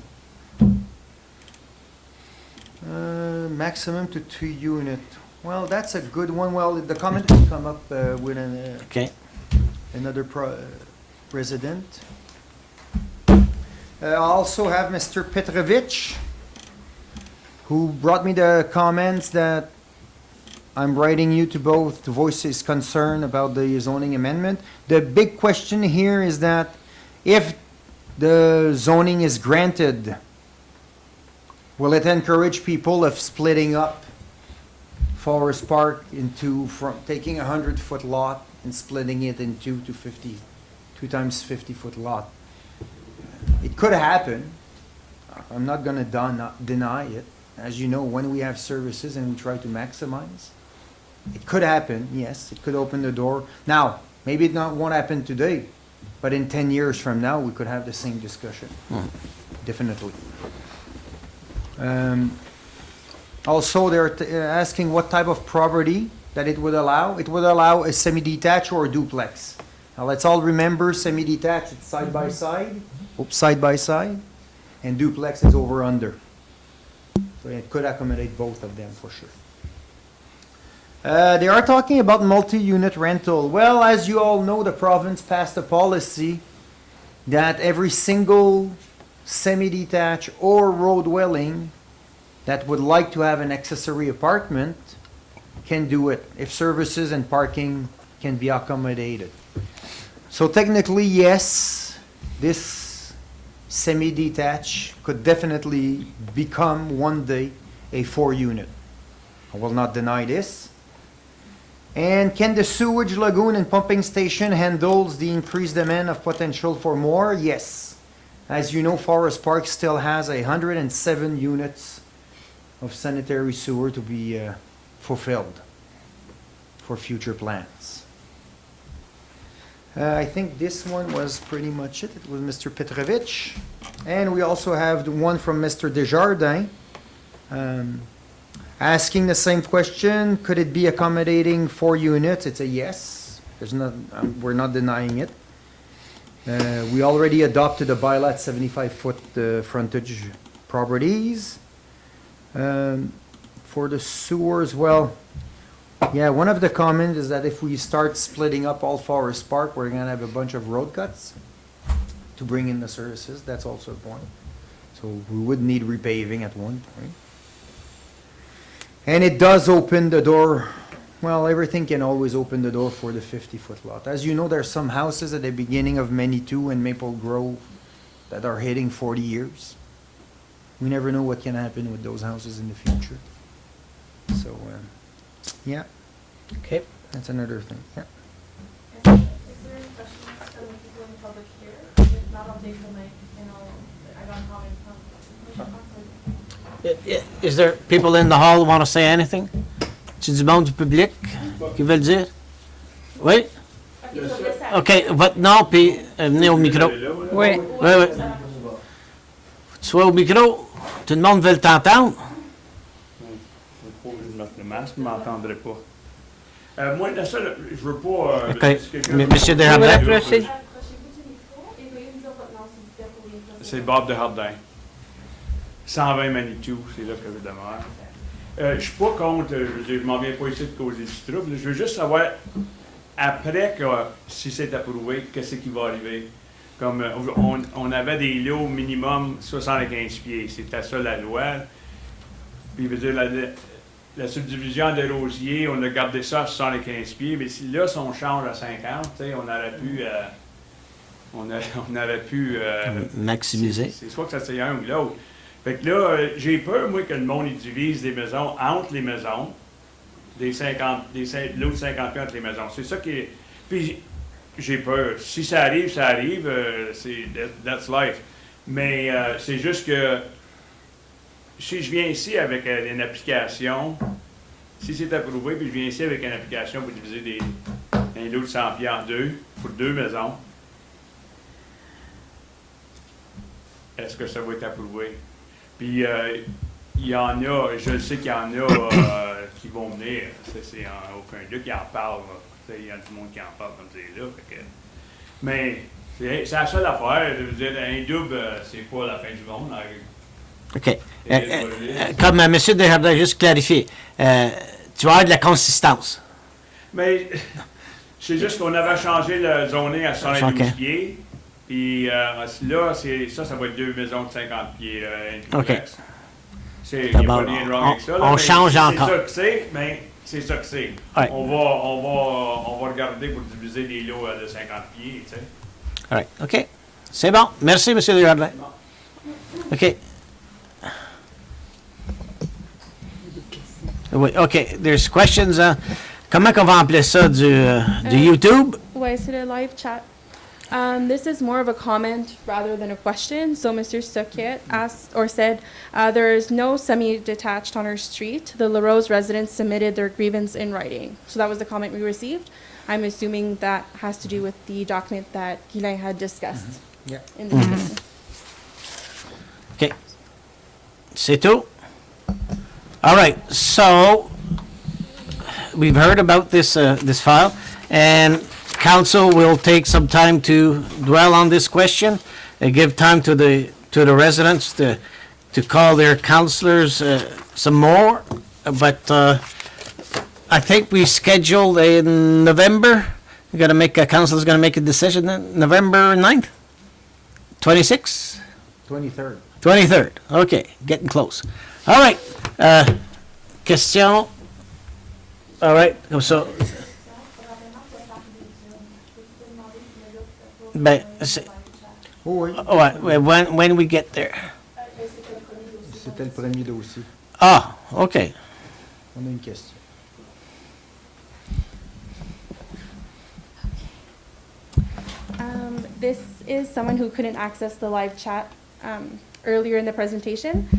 Maximum to 2 unit. Well, that's a good one. Well, the comment will come up with Okay, another resident. I also have Mr. Petrovich, who brought me the comments that I'm writing you to both to voice his concern about the zoning amendment. The big question here is that if the zoning is granted, will it encourage people of splitting up Forest Park into, from taking a 100-foot lot and splitting it into 2 times 50-foot lot? It could happen. I'm not going to deny it. As you know, when we have services and we try to maximize, it could happen, yes, it could open the door. Now, maybe it won't happen today, but in 10 years from now, we could have the same discussion, definitely. Also, they're asking what type of property that it would allow. It would allow a semi-detached or a duplex. Now, let's all remember semi-detached, it's side by side, and duplex is over under. So it could accommodate both of them for sure. They are talking about multi-unit rental. Well, as you all know, the province passed a policy that every single semi-detached or row dwelling that would like to have an accessory apartment can do it if services and parking can be accommodated. So technically, yes, this semi-detached could definitely become one day a 4-unit. I will not deny this. And can the sewage lagoon and pumping station handles the increased demand of potential for more? Yes. As you know, Forest Park still has 107 units of sanitary sewer to be fulfilled for future plans. I think this one was pretty much it. It was Mr. Petrovich. And we also have the one from Mr. Desjardins, asking the same question. Could it be accommodating 4 units? It's a yes. There's not, we're not denying it. We already adopted a bylaw at 75-foot frontage properties. For the sewers, well, yeah, one of the comments is that if we start splitting up all Forest Park, we're going to have a bunch of road cuts to bring in the services. That's also a point. So we would need repaving at one point. And it does open the door. Well, everything can always open the door for the 50-foot lot. As you know, there's some houses at the beginning of Manitou and Maple Grove that are hitting 40 years. We never know what can happen with those houses in the future. So, yeah. okay. That's another thing, yeah. Is there any questions from the people in the public here? If not, I'll take the mic and I got a comment from. Is there people in the hall who want to say anything? Tu du monde du public qui veulent dire? Oui? Ok, je vais laisser aller. OK, votre nom, puis venez au micro. Oui. Oui, oui. Tu sois au micro. Tout le monde veut t'entendre. Je vais pas mettre le masque, je ne m'entendrai pas. Moi, la seule, je veux pas... OK. parce que quelqu'un- Monsieur Vous Desjardins. rapprochez. Approchez-vous du micro et veuillez me dire votre nom, s'il vous plaît, pour les personnes. C'est Bob de Hardin. 120 Manitou, c'est là que je demeure. Je ne suis pas contre, je veux dire, je m'en viens pas ici de causer du trouble. Je veux juste savoir, après que si c'est approuvé, qu'est-ce qui va arriver? Comme on avait des lots minimum 75 pieds, c'était ça la loi. Puis je veux dire, la subdivision des rosiers, on a gardé ça à 75 pieds, mais si là, si on change à 50, tu sais, on aurait pu... on aurait pu... Maximiser. C'est soit que ça c'est un ou l'autre. Fait que là, j'ai peur, moi, que le monde il divise des maisons entre les maisons, l'autre 50 pieds entre les maisons. C'est ça qui est... Puis j'ai peur. Si ça arrive, that's life. Mais c'est juste que si je viens ici avec une application, si c'est approuvé, puis je viens ici avec une application pour diviser un lot de 100 pieds en deux, pour deux maisons, est-ce que ça va être approuvé? Puis, il y en a, je sais qu'il y en a qui vont venir. C'est aucun doute qui en parle. Il y a du monde qui en parle comme c'est là. Mais c'est la seule affaire. Je veux dire, un double, c'est pas la fin du monde. OK. Comme M. Desjardins a juste clarifié, tu vas avoir de la consistance. Mais c'est juste qu'on avait changé le zoning à 112 OK. pieds. Puis là, ça va être deux maisons de 50 pieds. Un OK. duplex. Il n'y a pas rien de wrong avec ça. On mais change c'est encore. ça que c'est, mais c'est ça que c'est. Ouais. On va regarder pour diviser les lots de 50 pieds, tu sais. All right. OK. C'est bon. Merci, M. Desjardins. OK. Oui, OK. There's questions. Comment on va appeler ça du YouTube? Ouais, c'est le live chat. This is more of a comment rather than a question. So Mr. Stuckett asked or said, there is no semi-detached on our street. The LaRose residents submitted their grievance in writing. So that was the comment we received. I'm assuming that has to do with the document that Guylain had discussed in the meeting. OK. C'est tout? All right. So, we've heard about this file, and council will take some time to dwell on this question and give time to the residents to call their councilors some more. But I think we scheduled in November. Council's gonna make a decision then, November 9th? 26th? 23rd. 23rd. Okay, getting close. All right. Question? All right. So, ben, Oh oui, ouais, when we get there. c'était le premier dossier. Ah, OK. On a une question. This is someone who couldn't access the live chat earlier in the presentation.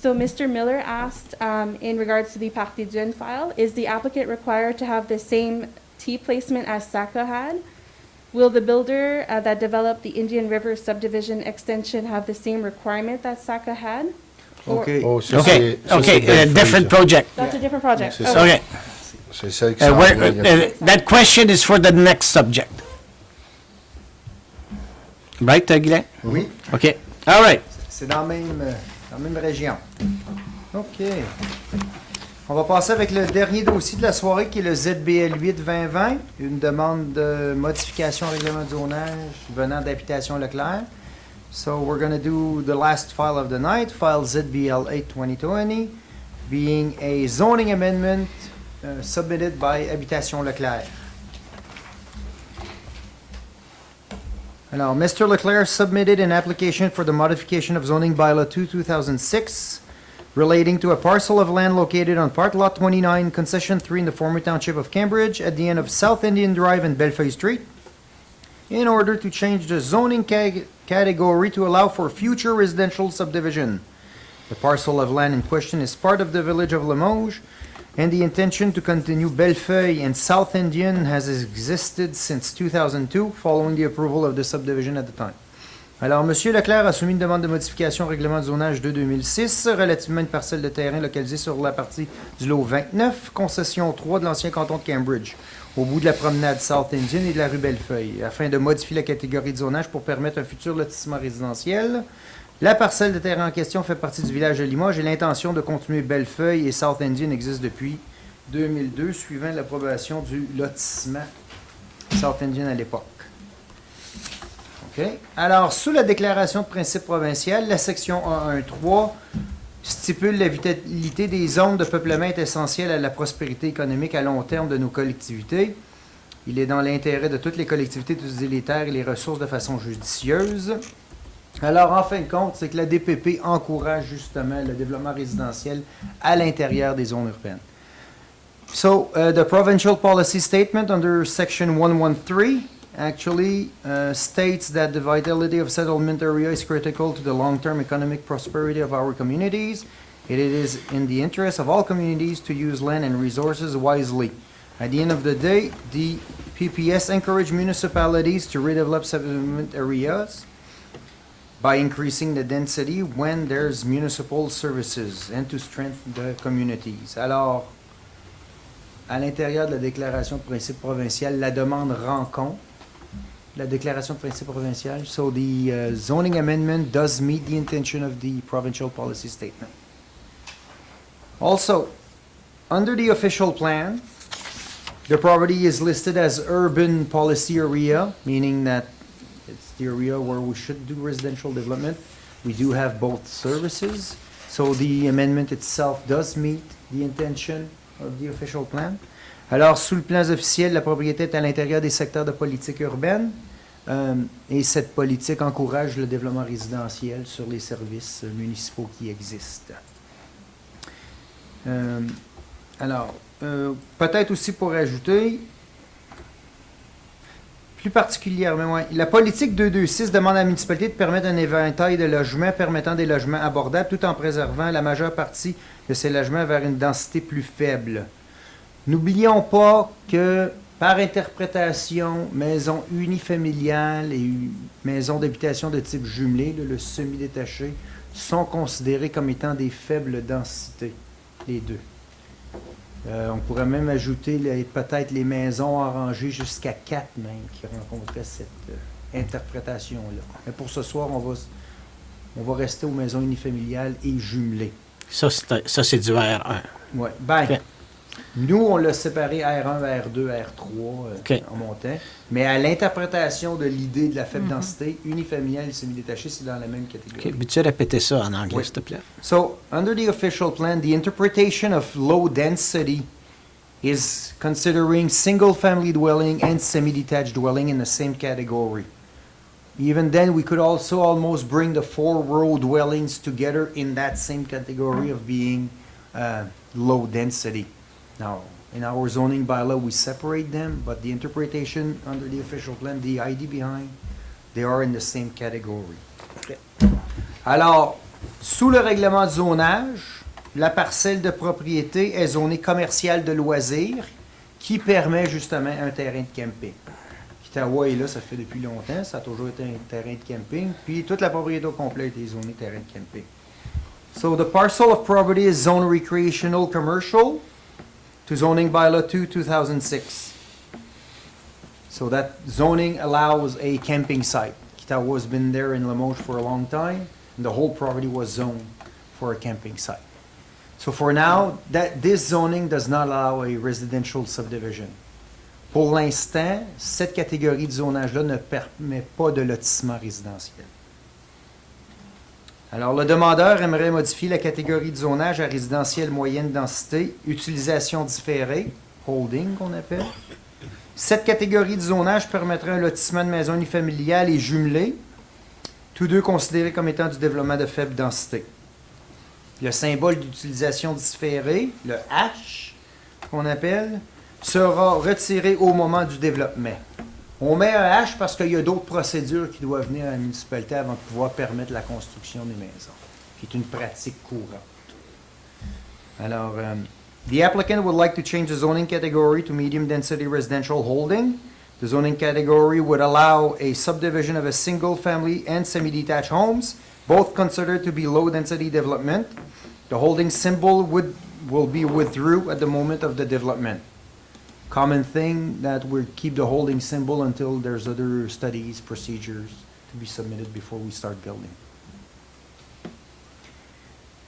So Mr. Miller asked, in regards to the Parc des Dunes file, is the applicant required to have the same T placement as SACA had? Will the builder that developed the Indian River subdivision extension have the same requirement that SACA had? Or- OK. Oh, ça, Okay, ça, okay, c'est different ça. project. That's a different project. C'est ça. Okay. C'est ça que ça That question is for the next subject. Right, Guylain? Oui, Okay. All right. c'est dans la même région. OK. On va passer avec le dernier dossier de la soirée qui est le ZBL 8-2020, une demande de modification au règlement de zonage venant d'Habitation Leclerc. So we're going to do the last file of the night, file ZBL 8-2020, being a zoning amendment submitted by Habitation Leclerc. Alors, Mr. Leclerc submitted an application for the modification of zoning bylaw 2-2006 relating to a parcel of land located on Part Lot 29, Concession 3 in the former township of Cambridge at the end of South Indian Drive and Bellefeuille Street in order to change the zoning category to allow for future residential subdivision. The parcel of land in question is part of the village of Limoges and the intention to continue Bellefeuille and South Indian has existed since 2002, following the approval of the subdivision at the time. Alors, M. Leclerc a soumis une demande de modification au règlement de zonage de 2006 relativement à une parcelle de terrain localisée sur la partie du lot 29, concession 3 de l'ancien canton de Cambridge, au bout de la promenade South Indian et de la rue Bellefeuille, afin de modifier la catégorie de zonage pour permettre un futur lotissement résidentiel. La parcelle de terrain en question fait partie du village de Limoges et l'intention de continuer Bellefeuille et South Indian existe depuis 2002, suivant l'approbation du lotissement South Indian à l'époque. OK. Alors, sous la déclaration de principe provincial, la section 1.1.3 stipule la vitalité des zones de peuplement est essentielle à la prospérité économique à long terme de nos collectivités. Il est dans l'intérêt de toutes les collectivités d'utiliser les terres et les ressources de façon judicieuse. Alors, en fin de compte, c'est que la DPP encourage justement le développement résidentiel à l'intérieur des zones urbaines. So, the provincial policy statement under section 113 actually states that the vitality of settlement area is critical to the long-term economic prosperity of our communities. It is in the interest of all communities to use land and resources wisely. At the end of the day, the PPS encourage municipalities to redevelop settlement areas by increasing the density when there's municipal services and to strengthen the communities. Alors, à l'intérieur de la déclaration de principe provincial, la demande rend compte la déclaration de principe provincial. So the zoning amendment does meet the intention of the provincial policy statement. Also, under the official plan, the property is listed as urban policy area, meaning that it's the area where we should do residential development. We do have both services, so the amendment itself does meet the intention of the official plan. Alors, sous le plan officiel, la propriété est à l'intérieur des secteurs de politique urbaine et cette politique encourage le développement résidentiel sur les services municipaux qui existent. Alors, peut-être aussi pour ajouter, plus particulièrement, la politique 226 demande à la municipalité de permettre un éventail de logements permettant des logements abordables tout en préservant la majeure partie de ces logements vers une densité plus faible. N'oublions pas que, par interprétation, maisons unifamiliales et maisons d'habitation de type jumelé, le semi-détaché, sont considérés comme étant des faibles densités, les deux. On pourrait même ajouter peut-être les maisons arrangées jusqu'à 4 même qui rencontraient cette interprétation-là. Mais pour ce soir, on va rester aux maisons unifamiliales et jumelées. Ça, c'est du R1. Oui. Ben, okay. Nous, on l'a séparé R1, R2, R3 okay. en montant. Mais à l'interprétation de l'idée de la faible densité, unifamiliale et semi-détaché, c'est dans la même catégorie. OK. Peux-tu répéter ça en anglais, oui. s'il te plaît? So, under the official plan, the interpretation of low density is considering single-family dwelling and semi-detached dwelling in the same category. Even then, we could also almost bring the 4-row dwellings together in that same category of being low density. Now, in our zoning bylaw, we separate them, but the interpretation under the official plan, the idea behind, they are in the same category. Okay. Alors, sous le règlement de zonage, la parcelle de propriété est zonée commerciale de loisirs qui permet justement un terrain de camping. Ottawa est là, ça fait depuis longtemps, ça a toujours été un terrain de camping, puis toute la propriété au complet est zonée terrain de camping. So the parcel of property is zoned recreational commercial to zoning bylaw 2, 2006. So that zoning allows a camping site. Kitawa has been there in Limoges for a long time, and the whole property was zoned for a camping site. So for now, this zoning does not allow a residential subdivision. Pour l'instant, cette catégorie de zonage-là ne permet pas de lotissement résidentiel. Alors, le demandeur aimerait modifier la catégorie de zonage à résidentiel moyenne densité, utilisation différée, holding qu'on appelle. Cette catégorie de zonage permettrait un lotissement de maisons unifamiliales et jumelées, tous deux considérés comme étant du développement de faible densité. Le symbole d'utilisation différée, le H qu'on appelle, sera retiré au moment du développement. On met un H parce qu'il y a d'autres procédures qui doivent venir à la municipalité avant de pouvoir permettre la construction des maisons, qui est une pratique courante. Alors, The applicant would like to change the zoning category to medium-density residential holding. The zoning category would allow a subdivision of a single-family and semi-detached homes, both considered to be low-density development. The holding symbol will be withdrew at the moment of the development. Common thing that we keep the holding symbol until there's other studies, procedures to be submitted before we start building.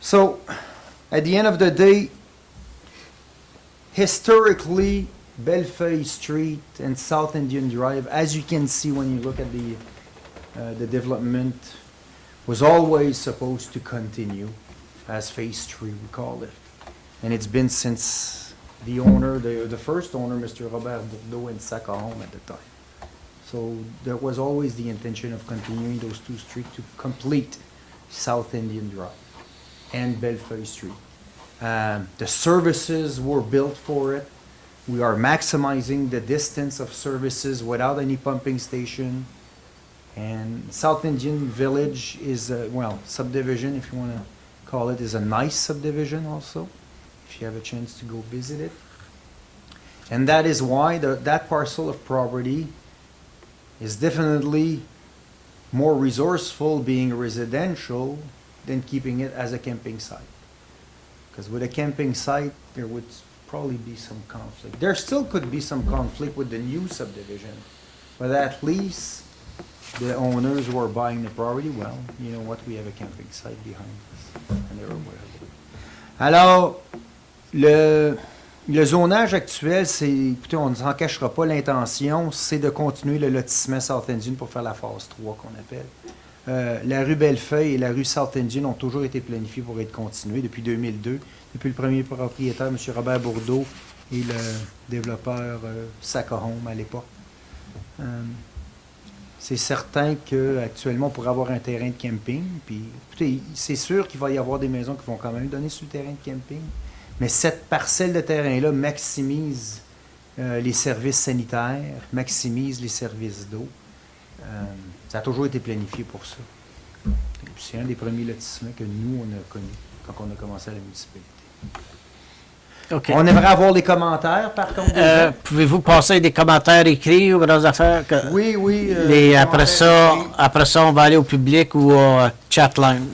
So, at the end of the day, historically, Bellefeuille Street and South Indian Drive, as you can see when you look at the development, was always supposed to continue as Phase 3, we call it. And it's been since the owner, the first owner, Mr. Robert Bourdeau and Sacahome at the time. So there was always the intention of continuing those two streets to complete South Indian Drive and Bellefeuille Street. The services were built for it. We are maximizing the distance of services without any pumping station. And South Indian Village is, subdivision, if you want to call it, is a nice subdivision also, if you have a chance to go visit it. And that is why that parcel of property is definitely more resourceful being residential than keeping it as a camping site. Because with a camping site, there would probably be some conflict. There still could be some conflict with the new subdivision, but at least the owners who are buying the property, well, you know what, we have a camping site behind us, and they're aware of it. Alors, le zonage actuel, c'est, écoutez, on ne s'en cachera pas, l'intention, c'est de continuer le lotissement South Indian pour faire la phase 3 qu'on appelle. La rue Bellefeuille et la rue South Indian ont toujours été planifiées pour être continuées depuis 2002, depuis le premier propriétaire, M. Robert Bourdeau, et le développeur Sacahome à l'époque. C'est certain qu'actuellement, on pourrait avoir un terrain de camping, puis écoutez, c'est sûr qu'il va y avoir des maisons qui vont quand même donner sur le terrain de camping, mais cette parcelle de terrain-là maximise les services sanitaires, maximise les services d'eau. Ça a toujours été planifié pour ça. C'est un des premiers lotissements que nous, on a connu quand on a commencé à la municipalité. Okay. On aimerait avoir les commentaires, par contre. Pouvez-vous passer des commentaires écrits ou grosses affaires? Oui. Après ça, on va aller au public ou au chatline.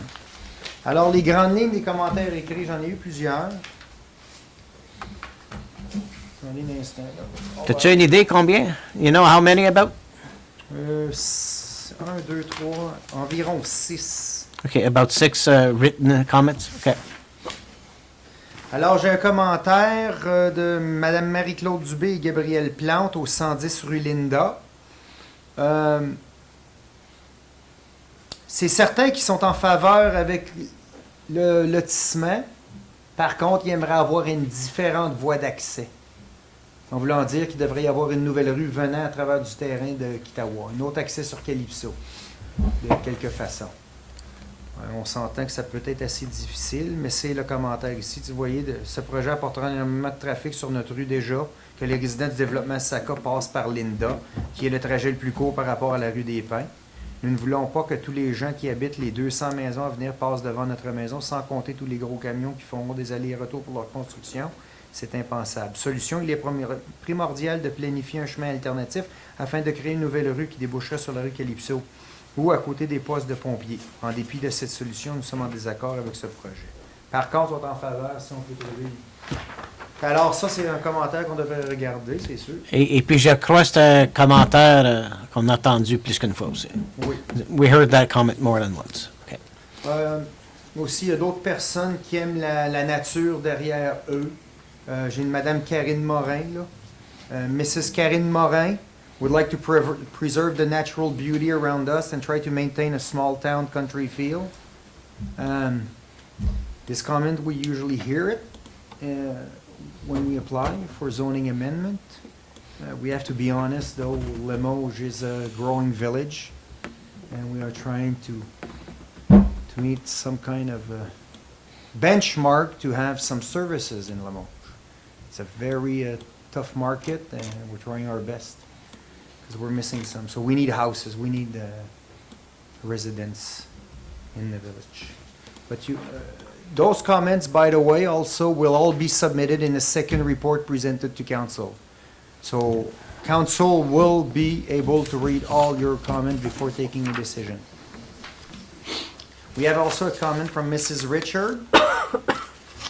Alors, les grandes lignes des commentaires écrits, j'en ai eu plusieurs. Attendez un instant. As-tu une idée combien? You know how many about? 1, 2, 3, environ 6. Okay, about 6 written comments. Okay. Alors, j'ai un commentaire de Mme Marie-Claude Dubé et Gabrielle Plante au 110 rue Linda. C'est certains qui sont en faveur avec le lotissement. Par contre, ils aimeraient avoir une différente voie d'accès. En voulant dire qu'il devrait y avoir une nouvelle rue venant à travers du terrain de Kitawa. Un autre accès sur Calypso, de quelque façon. On s'entend que ça peut être assez difficile, mais c'est le commentaire ici. Vous voyez, ce projet apportera énormément de trafic sur notre rue déjà, que les résidents du développement SACA passent par Linda, qui est le trajet le plus court par rapport à la rue des Pins. Nous ne voulons pas que tous les gens qui habitent les 200 maisons à venir passent devant notre maison, sans compter tous les gros camions qui font des allers-retours pour leur construction. C'est impensable. Solution, il est primordial de planifier un chemin alternatif afin de créer une nouvelle rue qui déboucherait sur la rue Calypso ou à côté des postes de pompiers. En dépit de cette solution, nous sommes en désaccord avec ce projet. Par contre, on est en faveur si on peut trouver... Alors ça, c'est un commentaire qu'on devrait regarder, c'est sûr. Et puis je crois que c'est un commentaire qu'on a entendu plus qu'une fois aussi. Oui. We heard that comment more than once. Okay. Aussi, il y a d'autres personnes qui aiment la nature derrière eux. J'ai une Madame Karine Morin, là. Mrs. Karine Morin would like to preserve the natural beauty around us and try to maintain a small town country feel. This comment, we usually hear it when we apply for zoning amendment. We have to be honest, though, Limoges is a growing village, and we are trying to meet some kind of benchmark to have some services in Limoges. It's a very tough market, and we're trying our best because we're missing some. So we need houses, we need residents in the village. But those comments, by the way, also will all be submitted in a second report presented to council. So council will be able to read all your comments before taking a decision. We have also a comment from Mrs. Richard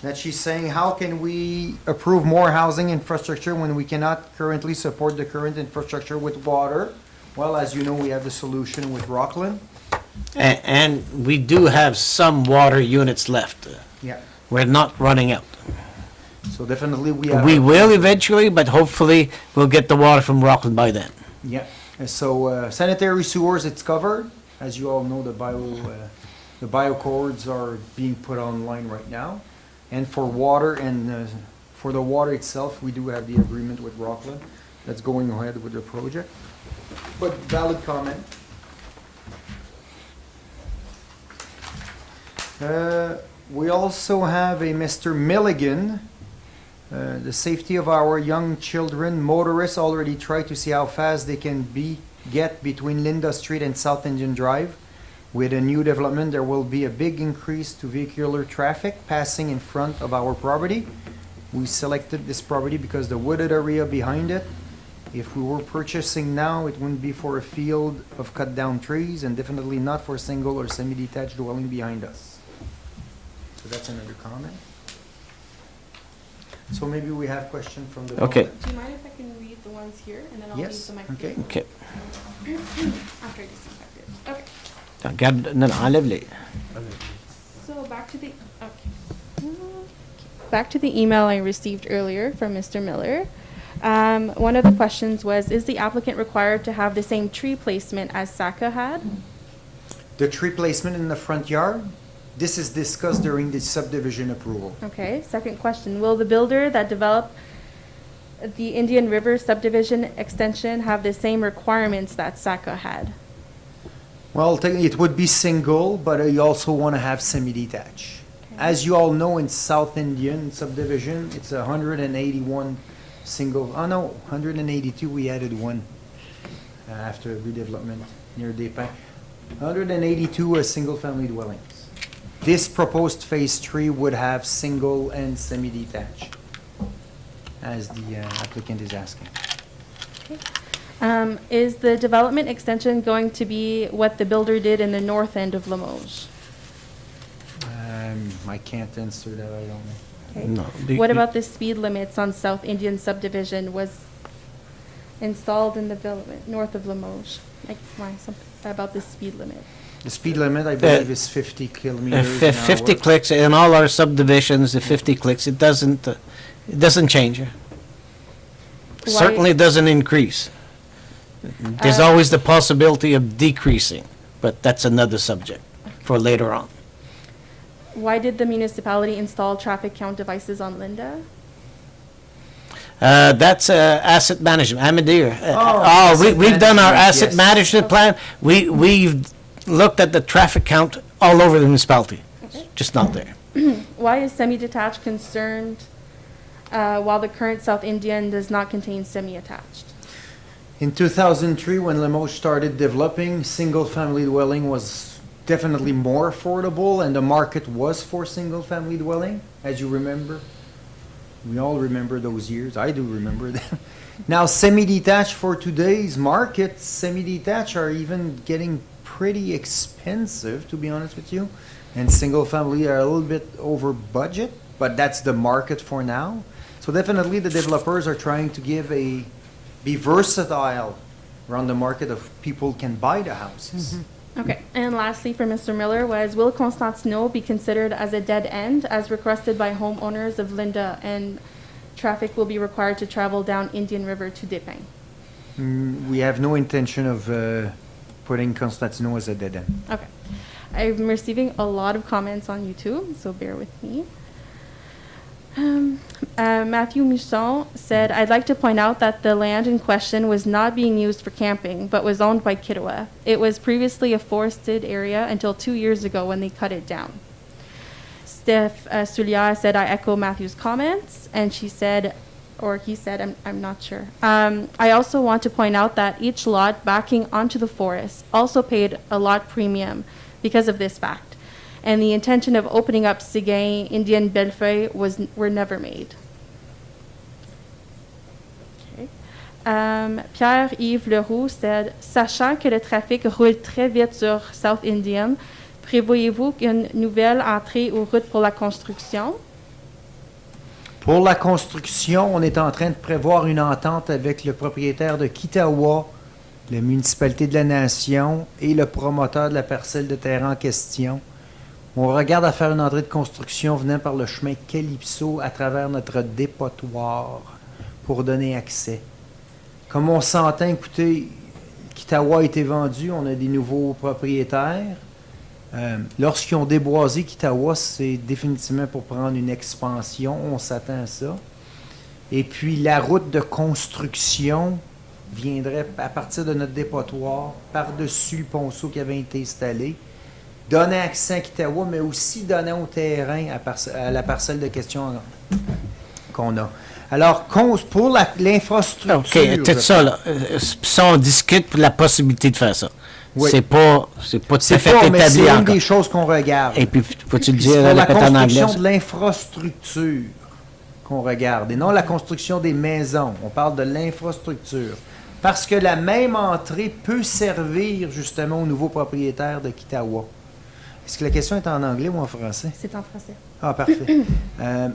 that she's saying, how can we approve more housing infrastructure when we cannot currently support the current infrastructure with water? Well, as you know, we have the solution with Rockland. And we do have some water units left. Yeah. We're not running out. So definitely we have. We will eventually, but hopefully we'll get the water from Rockland by then. Yeah. So sanitary sewers, it's covered. As you all know, the bio cords are being put online right now. And for water and for the water itself, we do have the agreement with Rockland that's going ahead with the project. But valid comment. We also have a Mr. Milligan. The safety of our young children, motorists already try to see how fast they can get between Linda Street and South Indian Drive. With a new development, there will be a big increase to vehicular traffic passing in front of our property. We selected this property because the wooded area behind it. If we were purchasing now, it wouldn't be for a field of cut down trees and definitely not for single or semi-detached dwelling behind us. So that's another comment. So maybe we have question from the Okay. public. Do you mind if I can read the ones here and then I'll use Yes, the microphone? okay. Okay. After I disinfect it. Okay. Regarde, non, enlève-les. So back to the back to the email I received earlier from Mr. Miller. One of the questions was, is the applicant required to have the same tree placement as SACA had? The tree placement in the front yard, this is discussed during the subdivision approval. Okay, second question, will the builder that developed the Indian River subdivision extension have the same requirements that SACA had? Well, it would be single, but you also want to have semi-detached. As you all know, in South Indian subdivision, it's 181 single, 182, we added one after redevelopment near Depin. 182 single-family dwellings. This proposed phase 3 would have single and semi-detached, as the applicant is asking. Okay. Is the development extension going to be what the builder did in the north end of Limoges? I can't answer that, I don't know. Okay. No. What about the speed limits on South Indian subdivision was installed in the development north of Limoges? Like, why, something about the speed limit? The speed limit, I believe, is 50 kilometers an hour. 50 clicks in all our subdivisions, the 50 clicks, it doesn't change. Certainly doesn't increase. There's always the possibility of decreasing, but that's another subject for later on. Why did the municipality install traffic count devices on Linda? That's asset management. Amadeer. Asset We've done our management, asset yes. management plan. We've looked at the traffic count all over the municipality. Okay. Just not there. Why is semi-detached concerned while the current South Indian does not contain semi-attached? In 2003, when Limoges started developing, single-family dwelling was definitely more affordable, and the market was for single-family dwelling, as you remember. We all remember those years. I do remember them. Now, semi-detached for today's market, semi-detached are even getting pretty expensive, to be honest with you. And single-family are a little bit over budget, but that's the market for now. So definitely the developers are trying to be versatile around the market of people can buy the houses. Okay, and lastly for Mr. Miller was, will Constantino be considered as a dead end as requested by homeowners of Linda, and traffic will be required to travel down Indian River to Depin? We have no intention of putting Constantino as a dead end. Okay. I'm receiving a lot of comments on YouTube, so bear with me. Matthew Musson said, I'd like to point out that the land in question was not being used for camping, but was owned by Kitawa. It was previously a forested area until 2 years ago when they cut it down. Steph Soulier said, I echo Matthew's comments, and she said, or he said, I'm not sure. I also want to point out that each lot backing onto the forest also paid a lot premium because of this fact. and the intention of opening up Séguin, Indian Bellefeuille were never made. Okay. Pierre-Yves Leroux said, sachant que le trafic roule très vite sur South Indian, prévoyez-vous une nouvelle entrée aux routes pour la construction? Pour la construction, on est en train de prévoir une entente avec le propriétaire de Kitawa, la municipalité de la Nation et le promoteur de la parcelle de terrain en question. On regarde à faire une entrée de construction venant par le chemin Calypso à travers notre dépotoir pour donner accès. Comme on s'entend, écoutez, Kitawa a été vendu, on a des nouveaux propriétaires. Lorsqu'ils ont déboisé Kitawa, c'est définitivement pour prendre une expansion, on s'attend à ça. Et puis la route de construction viendrait à partir de notre dépotoir, par-dessus le ponceau qui avait été installé, donnant accès à Kitawa, mais aussi donnant au terrain à la parcelle de question qu'on a. Alors, pour l'infrastructure... OK, tout ça, là. Ça, on discute pour la possibilité de faire ça. Oui. C'est pas tout à fait mais établi c'est une encore. des choses qu'on regarde. Et puis, faut-tu le Puis dire, c'est pour la répéter en anglais? construction de l'infrastructure qu'on regarde, et non la construction des maisons. On parle de l'infrastructure. Parce que la même entrée peut servir justement aux nouveaux propriétaires de Kitawa. Est-ce que la question est en anglais ou en français? C'est en français. Ah, parfait.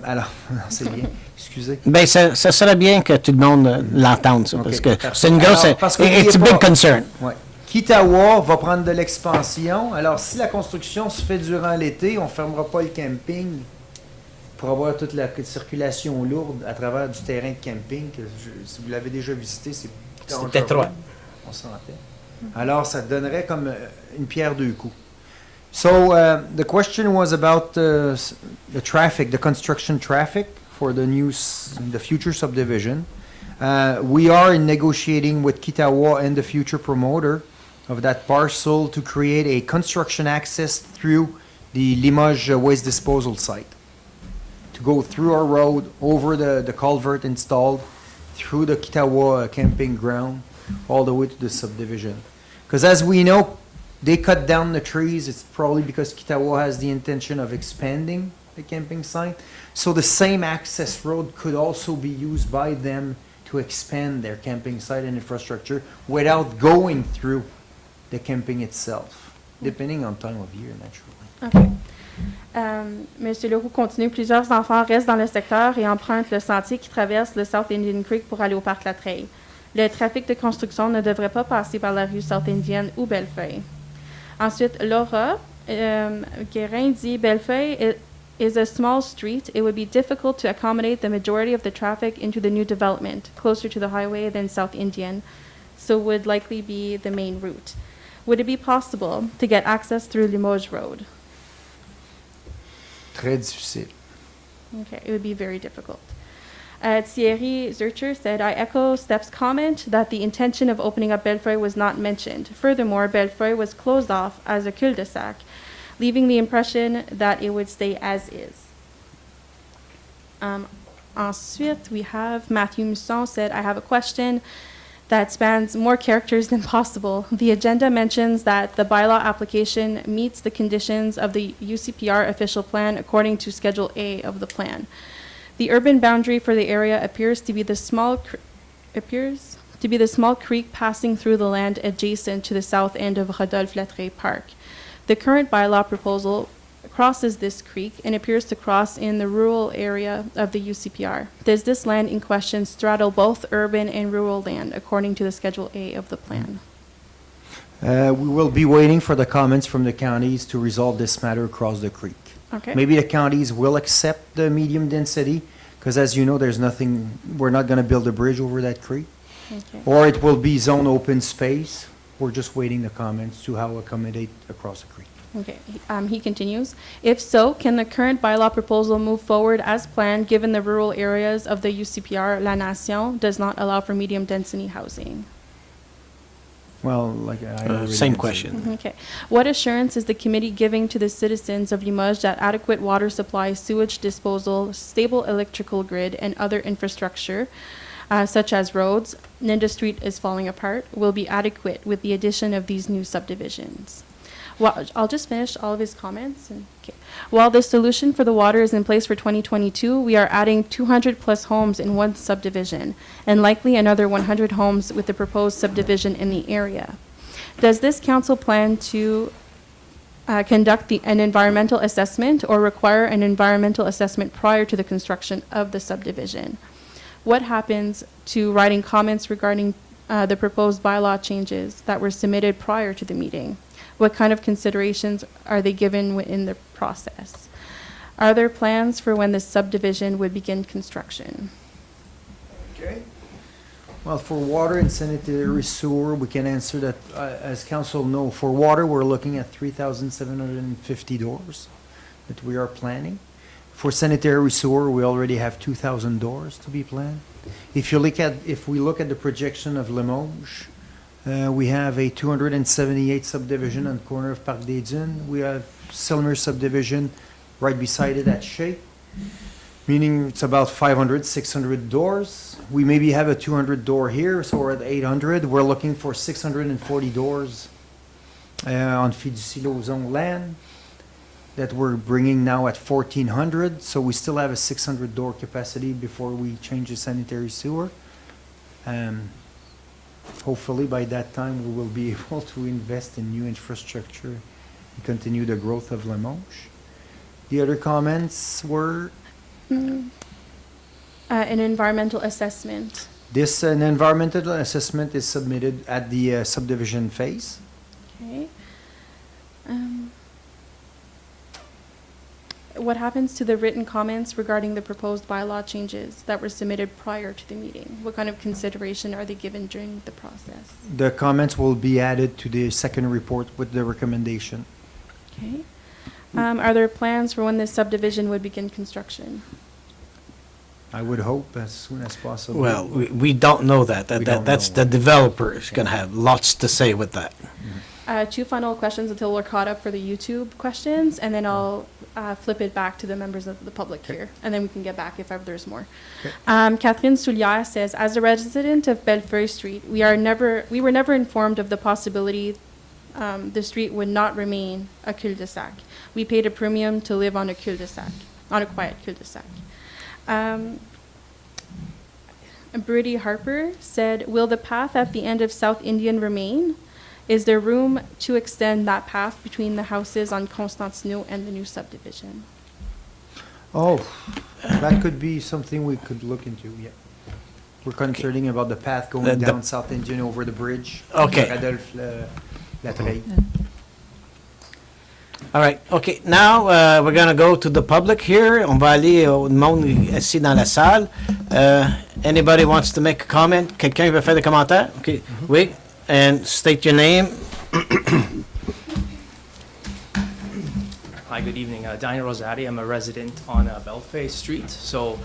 Alors, c'est bien. Excusez. Ben, ça serait bien que tout le monde l'entende, ça, OK, parce que parfait. c'est une grosse... Alors, parce que It's a n'oubliez big pas- concern. Ouais. Kitawa va prendre de l'expansion. Alors, si la construction se fait durant l'été, on ne fermera pas le camping pour avoir toute la circulation lourde à travers du terrain de camping. Si vous l'avez déjà visité, c'est étroit. On sentait. Alors, ça donnerait comme une pierre deux coups. So, the question was about the traffic, the construction traffic for the future subdivision. We are negotiating with Kitawa and the future promoter of that parcel to create a construction access through the Limoges waste disposal site. To go through our road, over the culvert installed, through the Kitawa camping ground, all the way to the subdivision. Because as we know, they cut down the trees. It's probably because Kitawa has the intention of expanding the camping site. So the same access road could also be used by them to expand their camping site and infrastructure without going through the camping itself, depending on time of year, naturally. OK. Monsieur Leroux continue. Plusieurs enfants restent dans le secteur et empruntent le sentier qui traverse le South Indian Creek pour aller au parc La Treille. Le trafic de construction ne devrait pas passer par la rue South Indian ou Bellefeuille. Ensuite, Laura Guérin dit Bellefeuille is a small street. It would be difficult to accommodate the majority of the traffic into the new development, closer to the highway than South Indian, so would likely be the main route. Would it be possible to get access through Limoges Road? Très difficile. Okay, it would be very difficult. Thierry Zurcher said, I echo Steph's comment that the intention of opening up Bellefeuille was not mentioned. Furthermore, Bellefeuille was closed off as a cul-de-sac, leaving the impression that it would stay as is. Ensuite, we have Matthew Musson said, I have a question that spans more characters than possible. The agenda mentions that the bylaw application meets the conditions of the UCPR official plan according to Schedule A of the plan. The urban boundary for the area appears to be the small creek passing through the land adjacent to the south end of Rodolphe Latreille Park. The current bylaw proposal crosses this creek and appears to cross in the rural area of the UCPR. Does this land in question straddle both urban and rural land according to the Schedule A of the plan? We will be waiting for the comments from the counties to resolve this matter across the creek. Okay. Maybe the counties will accept the medium density, because as you know, we're not going to build a bridge over that creek. Okay. Or it will be zone open space. We're just waiting the comments to how accommodate across the creek. Okay, he continues. If so, can the current bylaw proposal move forward as planned given the rural areas of the UCPR, La Nation, does not allow for medium density housing? Well, like I already Same answered. question. Okay. What assurance is the committee giving to the citizens of Limoges that adequate water supply, sewage disposal, stable electrical grid, and other infrastructure, such as roads, Ninda Street is falling apart, will be adequate with the addition of these new subdivisions? I'll just finish all of his comments. Okay. While the solution for the water is in place for 2022, we are adding 200 plus homes in one subdivision and likely another 100 homes with the proposed subdivision in the area. Does this council plan to conduct an environmental assessment or require an environmental assessment prior to the construction of the subdivision? What happens to writing comments regarding the proposed bylaw changes that were submitted prior to the meeting? What kind of considerations are they given within the process? Are there plans for when the subdivision would begin construction? Okay. Well, for water and sanitary sewer, we can answer that, as council know, for water, we're looking at 3,750 doors that we are planning. For sanitary sewer, we already have 2,000 doors to be planned. If we look at the projection of Limoges, we have a 278 subdivision on the corner of Parc des Dunes. We have Silmer subdivision right beside it at Shea, meaning it's about 500, 600 doors. We maybe have a 200 door here, so we're at 800. We're looking for 640 doors on Fiducie-Lauzon land that we're bringing now at 1,400. So we still have a 600 door capacity before we change the sanitary sewer. Hopefully by that time we will be able to invest in new infrastructure and continue the growth of Limoges. The other comments were? An environmental assessment. An environmental assessment is submitted at the subdivision phase. Okay. What happens to the written comments regarding the proposed bylaw changes that were submitted prior to the meeting? What kind of consideration are they given during the process? The comments will be added to the second report with the recommendation. Okay. Are there plans for when this subdivision would begin construction? I would hope as soon as possible. Well, we don't know that. That's the developer is going to have lots to say with that. Two final questions until we're caught up for the YouTube questions, and then I'll flip it back to the members of the public here, and then we can get back if ever there's more. Okay. Catherine Soulière says, as a resident of Bellefeuille Street, we were never informed of the possibility the street would not remain a cul-de-sac. We paid a premium to live on a cul-de-sac, on a quiet cul-de-sac. Brady Harper said, will the path at the end of South Indian remain? Is there room to extend that path between the houses on Constantino and the new subdivision? Oh, that could be something we could look into, yeah. We're concerning about the path going down South Indian over the bridge. Okay. Adolphe Latreille. All right. Okay. Now, we're going to go to the public here. On va aller au monde assis dans la salle. Anybody wants to make a comment? Quelqu'un veut faire des commentaires? Okay. Oui. And state your name. Hi, good evening. Daniel Rosati. I'm a resident on Bellefeuille Street. So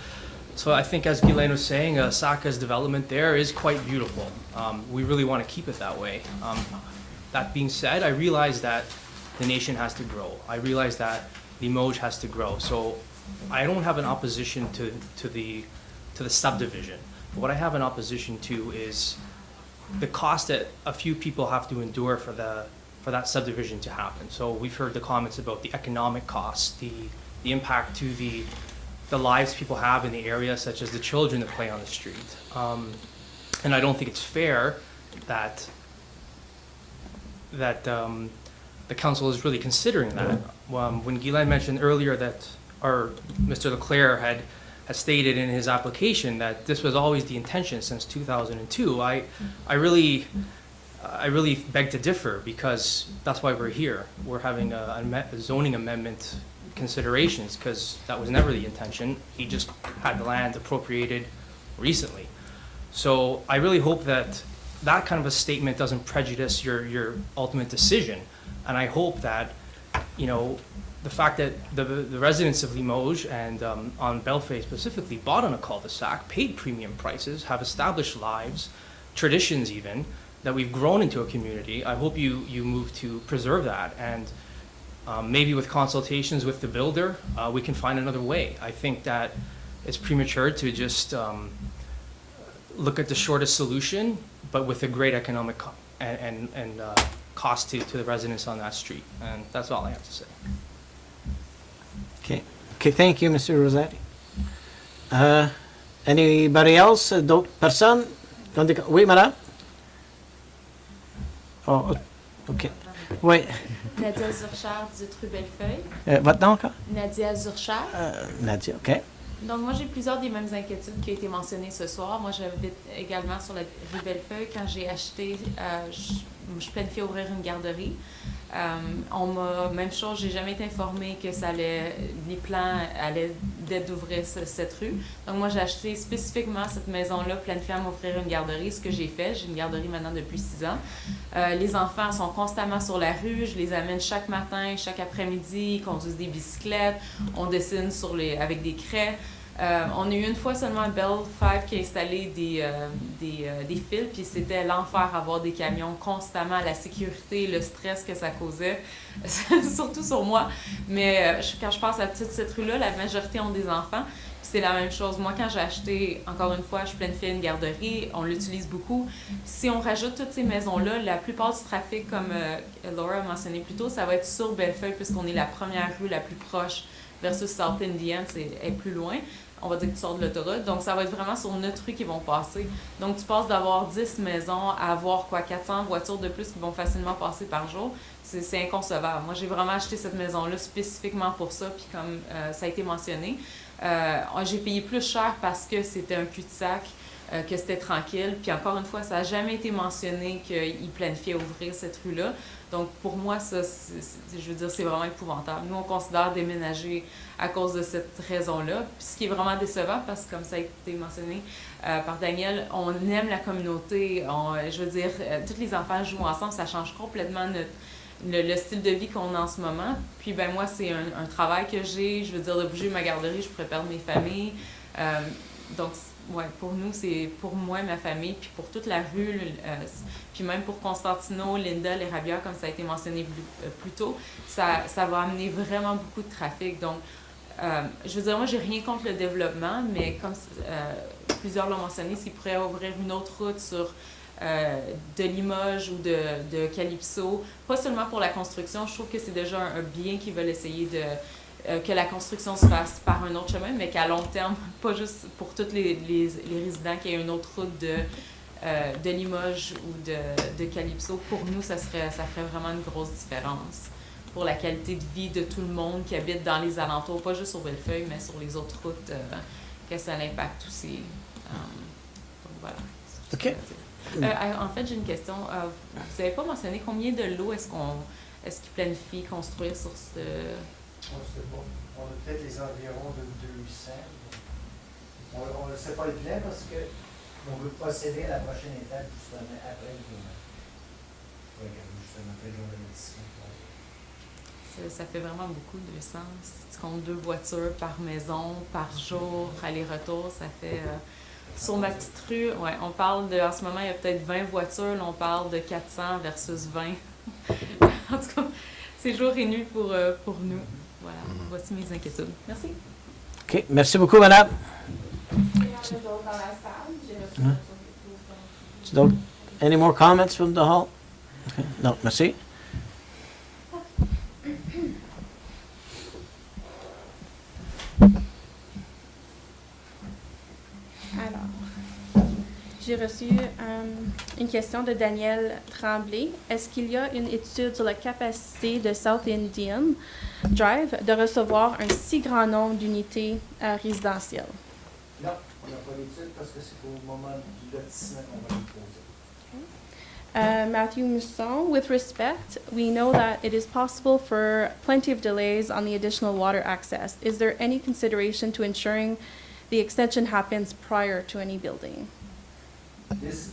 I think, as Guylaine was saying, Saka's development there is quite beautiful. We really want to keep it that way. That being said, I realize that the nation has to grow. I realize that Limoges has to grow. So I don't have an opposition to the subdivision. But what I have an opposition to is the cost that a few people have to endure for that subdivision to happen. So we've heard the comments about the economic costs, the impact to the lives people have in the area, such as the children that play on the street. And I don't think it's fair that the council is really considering that. When Guylaine mentioned earlier that, or Mr. Leclerc had stated in his application that this was always the intention since 2002, I really beg to differ, because that's why we're here. We're having a zoning amendment considerations, because that was never the intention. He just had the land appropriated recently. So I really hope that that kind of a statement doesn't prejudice your ultimate decision. And I hope that, the fact that the residents of Limoges and on Bellefeuille specifically bought on a cul-de-sac, paid premium prices, have established lives, traditions even, that we've grown into a community. I hope you move to preserve that, and maybe with consultations with the builder, we can find another way. I think that it's premature to just look at the shortest solution, but with a great economic and cost to the residents on that street. And that's all I have to say. Okay. Okay, thank you, Mr. Rosati. Anybody else? D'autres personnes? Oui, madame? Oh, OK. Oui. Nadia Zurcher du Trubellefeuille. Votre nom, encore? Nadia Zurcher. Nadia, OK. Donc, moi, j'ai plusieurs des mêmes inquiétudes qui ont été mentionnées ce soir. Moi, j'habite également sur la rue Bellefeuille. Quand j'ai acheté, je planifiais ouvrir une garderie. Même chose, j'ai jamais été informée que les plans allaient d'être d'ouvrir cette rue. Donc, moi, j'ai acheté spécifiquement cette maison-là, planifiant m'ouvrir une garderie, ce que j'ai fait. J'ai une garderie maintenant depuis 6 ans. Les enfants sont constamment sur la rue. Je les amène chaque matin, chaque après-midi. Ils conduisent des bicyclettes. On dessine avec des craies. On a eu une fois seulement Bell 5 qui a installé des fils, puis c'était l'enfer avoir des camions constamment, la sécurité, le stress que ça causait, surtout sur moi. Mais quand je pense à toute cette rue-là, la majorité ont des enfants, puis c'est la même chose. Moi, quand j'ai acheté, encore une fois, je planifiais une garderie, on l'utilise beaucoup. Si on rajoute toutes ces maisons-là, la plupart du trafic, comme Laura a mentionné plus tôt, ça va être sur Bellefeuille, puisqu'on est la première rue la plus proche, versus South Indian, est plus loin. On va dire que tu sors de l'autoroute. Donc, ça va être vraiment sur notre rue qui vont passer. Donc, tu passes d'avoir 10 maisons à avoir 400 voitures de plus qui vont facilement passer par jour. C'est inconcevable. Moi, j'ai vraiment acheté cette maison-là spécifiquement pour ça. Puis comme ça a été mentionné, j'ai payé plus cher parce que c'était un cul-de-sac, que c'était tranquille. Puis encore une fois, ça n'a jamais été mentionné qu'ils planifiaient ouvrir cette rue-là. Donc, pour moi, ça, je veux dire, c'est vraiment épouvantable. Nous, on considère déménager à cause de cette raison-là. Puis, ce qui est vraiment décevant, parce que comme ça a été mentionné par Daniel, on aime la communauté. Je veux dire, tous les enfants jouent ensemble. Ça change complètement le style de vie qu'on a en ce moment. Puis, ben moi, c'est un travail que j'ai. Je veux dire, de bouger ma garderie, je pourrais perdre mes familles. Donc, ouais, pour nous, c'est pour moi, ma famille, puis pour toute la rue, puis même pour Constantino, Linda, les Rabières, comme ça a été mentionné plus tôt, ça va amener vraiment beaucoup de trafic. Donc, je veux dire, moi, j'ai rien contre le développement, mais comme plusieurs l'ont mentionné, s'ils pourraient ouvrir une autre route sur de Limoges ou de Calypso, pas seulement pour la construction, je trouve que c'est déjà un bien qu'ils veulent essayer que la construction se fasse par un autre chemin, mais qu'à long terme, pas juste pour tous les résidents, qu'il y ait une autre route de Limoges ou de Calypso. Pour nous, ça ferait vraiment une grosse différence pour la qualité de vie de tout le monde qui habite dans les alentours, pas juste sur Bellefeuille, mais sur les autres routes, que ça l'impacte aussi. Donc voilà. OK. En fait, j'ai une question. Vous n'avez pas mentionné combien de lots est-ce qu'ils planifient construire sur ce... On ne sait pas. On a peut-être les environs de 200. On ne sait pas le plein parce qu'on veut procéder à la prochaine étape justement après le paiement. Justement après le jour de Lotissement. Ça fait vraiment beaucoup, 200. Si tu comptes 2 voitures par maison, par jour, aller-retour, ça fait... sur ma petite rue, ouais, on parle de... En ce moment, il y a peut-être 20 voitures. Là, on parle de 400 versus 20. En tout cas, c'est jour et nuit pour nous. Voilà, voici mes inquiétudes. Merci. OK, merci beaucoup, madame. Any more comments from the hall? Okay. Non, merci. Alors, j'ai reçu une question de Daniel Tremblay. Est-ce qu'il y a une étude sur la capacité de South Indian Drive de recevoir un si grand nombre d'unités résidentielles? Non, on n'a pas d'étude parce que c'est au moment du lotissement qu'on va le poser. Matthew Mousson, with respect, we know that it is possible for plenty of delays on the additional water access. Is there any consideration to ensuring the extension happens prior to any building?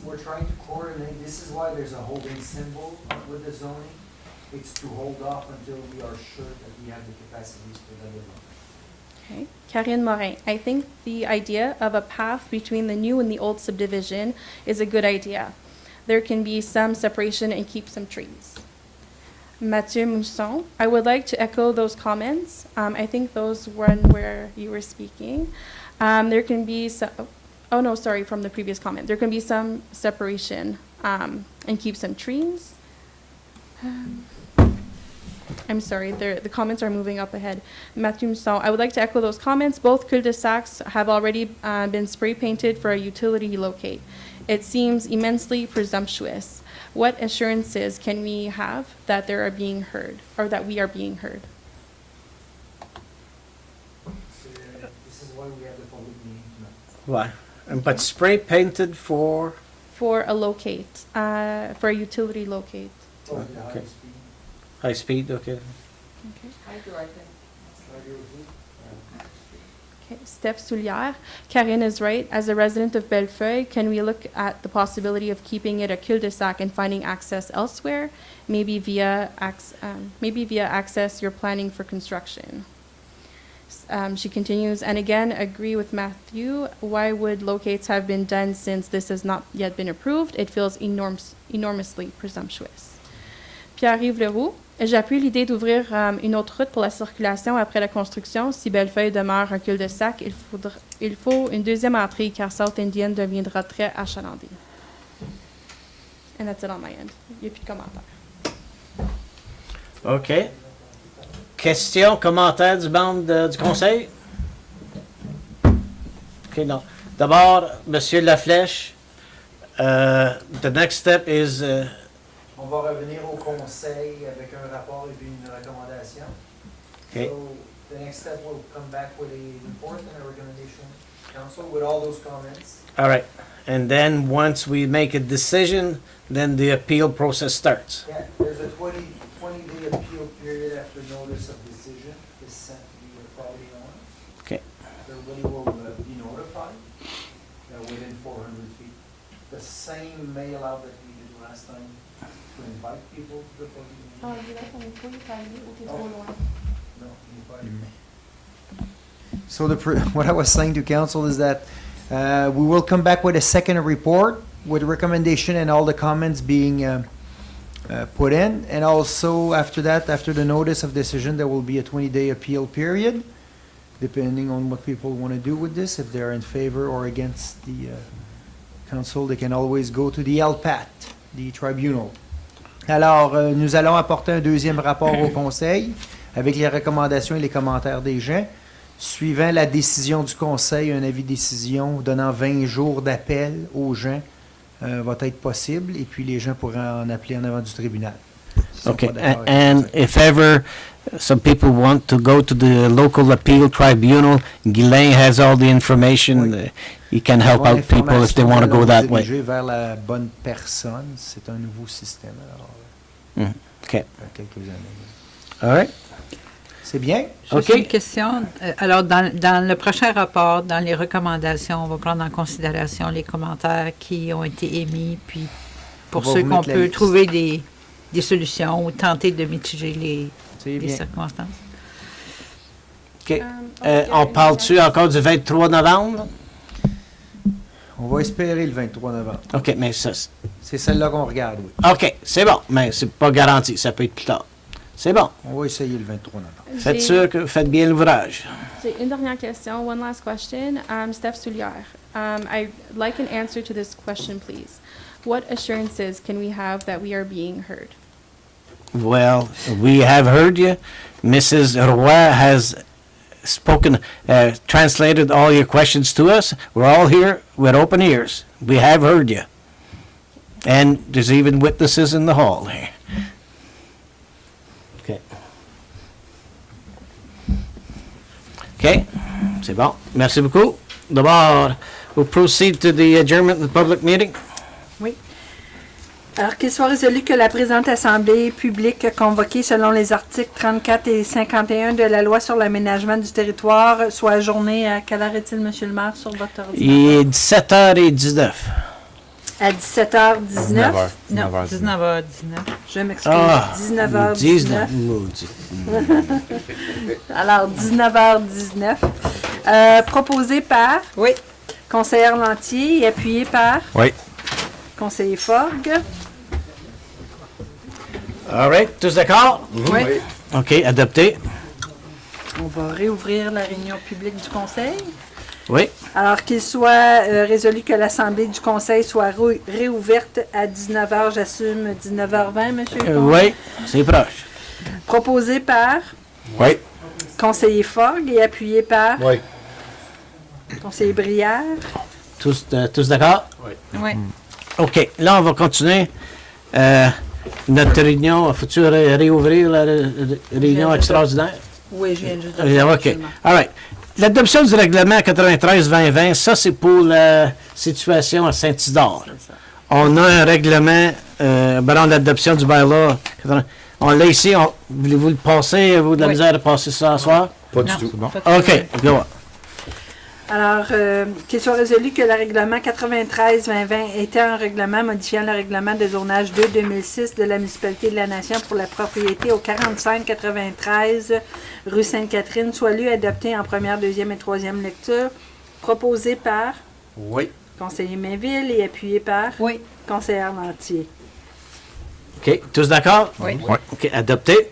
We're trying to coordinate. This is why there's a holding symbol with the zoning. It's to hold off until we are sure that we have the capacities for the development. Okay. Karine Morin, I think the idea of a path between the new and the old subdivision is a good idea. There can be some separation and keep some trees. Mathieu Mousson, I would like to echo those comments. I think those were where you were speaking. There can be some, oh no, sorry, from the previous comment. There can be some separation and keep some trees. I'm sorry, the comments are moving up ahead. Matthew Mousson, I would like to echo those comments. Both cul-de-sacs have already been spray painted for a utility locate. It seems immensely presumptuous. What assurances can we have that they are being heard, or that we are being heard? This is why we have the public meeting tonight. Why? But spray painted for... For a locate, for a utility locate. Okay. High speed, okay. Okay, Steph Soulière. Karine is right. As a resident of Bellefeuille, can we look at the possibility of keeping it a cul-de-sac and finding access elsewhere? Maybe via access you're planning for construction. She continues, and again, agree with Matthew. Why would locates have been done since this has not yet been approved? It feels enormously presumptuous. Pierre-Yves Leroux. J'appuie l'idée d'ouvrir une autre route pour la circulation après la construction. Si Bellefeuille demeure un cul-de-sac, il faut une deuxième entrée car South Indian deviendra très achalandé. And that's it on my end. Il n'y a plus de commentaires. OK. Questions, commentaires du membre du conseil? OK, non. D'abord, Monsieur Laflèche, the next step is... On va revenir au conseil avec un rapport et puis une recommandation. Okay. So the next step will come back with a report and a recommendation council with all those comments. All right. And then once we make a decision, then the appeal process starts. Yeah, there's a 20-day appeal period after notice of decision is sent to the property owner. Okay. Everybody will be notified within 400 feet. The same mail out that we did last time to invite people to the property owner. So what I was saying to council is that we will come back with a second report with recommendation and all the comments being put in. And also after that, after the notice of decision, there will be a 20-day appeal period, depending on what people want to do with this. If they're in favor or against the council, they can always go to the LPAT, the tribunal. Alors, nous allons apporter un deuxième rapport au conseil avec les recommandations et les commentaires des gens. Suivant la décision du conseil, un avis de décision donnant 20 jours d'appel aux gens va être possible et puis les gens pourront en appeler en avant du tribunal. Okay, and if ever some people want to go to the local appeal tribunal, Guylain has all the information. He can help out people if they want to go that way. Vers la bonne personne, c'est un nouveau système. Alors, Okay. Quelques années. All right. C'est bien. Juste une question. Alors, dans le prochain rapport, dans les recommandations, on va prendre en considération les commentaires qui ont été émis, puis pour ceux qu'on peut trouver des solutions ou tenter de mitiger les circonstances. OK. On parle-tu encore du 23 novembre? On va espérer le 23 novembre. OK, mais ça... C'est celle-là qu'on regarde, oui. OK, c'est bon, mais c'est pas garanti. Ça peut être plus tard. C'est bon. On va essayer le 23 novembre. Faites sûr que vous faites bien l'ouvrage. J'ai une dernière question, one last question. Steph Soulière, I'd like an answer to this question, please. What assurances can we have that we are being heard? Well, we have heard you. Mrs. Roy has spoken, translated all your questions to us. We're all here with open ears. We have heard you. And there's even witnesses in the hall here. Okay. Okay, c'est bon. Merci beaucoup. D'abord, we'll proceed to the adjournment of the public meeting. Oui. Alors qu'il soit résolu que la présente assemblée publique convoquée selon les articles 34 et 51 de la loi sur l'aménagement du territoire soit ajournée à quelle heure est-il, Monsieur le maire, sur votre ordinateur? Il est 17h19. À 17h19? Non, 19h19. Je m'excuse. 19h19. Alors, 19h19. Proposé par? Oui. Conseillère Lantier et appuyé par? Oui. Conseiller Forgue. All right, tous d'accord? Oui. OK, adopté. On va réouvrir la réunion publique du conseil. Oui. Alors qu'il soit résolu que l'Assemblée du Conseil soit réouverte à 19h, j'assume 19h20, M. Oui, c'est proche. Proposé par Oui. conseiller Forgue et appuyé par Oui. conseiller Brière. Tous d'accord? Oui. OK. Là, on va continuer notre réunion. Faut-tu réouvrir la réunion extraordinaire? Oui, je viens juste de OK. All right. L'adoption du règlement 93-2020, ça, c'est pour la situation à Saint-Isidore. On a un règlement, l'adoption du Bylaw. On l'a ici. Voulez-vous le passer? Avez-vous de la misère à passer ça ce soir? Pas du Non. tout. OK. Go. Alors, qu'il soit résolu que le règlement 93-2020 était un règlement modifiant le règlement de zonage 2-2006 de la municipalité de la Nation pour la propriété au 45-93 rue Sainte-Catherine, soit lu adopté en première, deuxième et troisième lecture, proposé par Oui. conseiller Mainville et appuyé par Oui. conseillère Lantier. OK. Tous d'accord? Oui. OK. Adopté.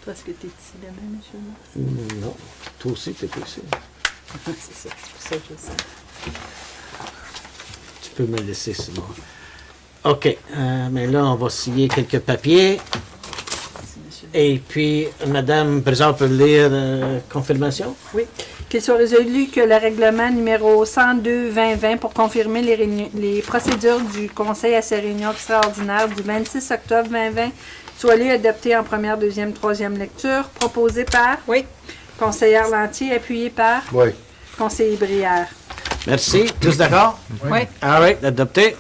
Toi, est-ce que tu es ici demain, monsieur? Non. Toi aussi, tu es ici. C'est ça, c'est pour ça que je sais. Tu peux me laisser sinon. OK. Mais là, on va signer quelques papiers. Et puis, Madame Président peut lire confirmation? Oui. Qu'il soit résolu que le règlement numéro 102-2020 pour confirmer les procédures du Conseil à sa réunion extraordinaire du 26 octobre 2020 soit lu adopté en première, deuxième, troisième lecture, proposé par Oui. conseillère Lantier, appuyé par Oui. conseiller Brière. Merci. Tous d'accord? Oui. All right. Adopté.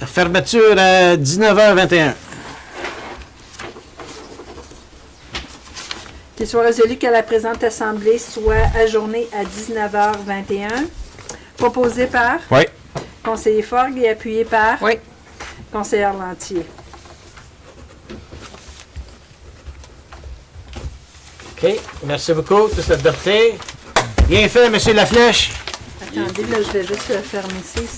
Fermeture à 19h21. Qu'il soit résolu que la présente assemblée soit ajournée à 19h21, proposé par Oui. conseiller Forgue et appuyé par Oui. conseillère Lantier. OK. Merci beaucoup. Tous adopté. Bien fait, Monsieur Laflèche. Attendez, là, je vais juste fermer ça ici.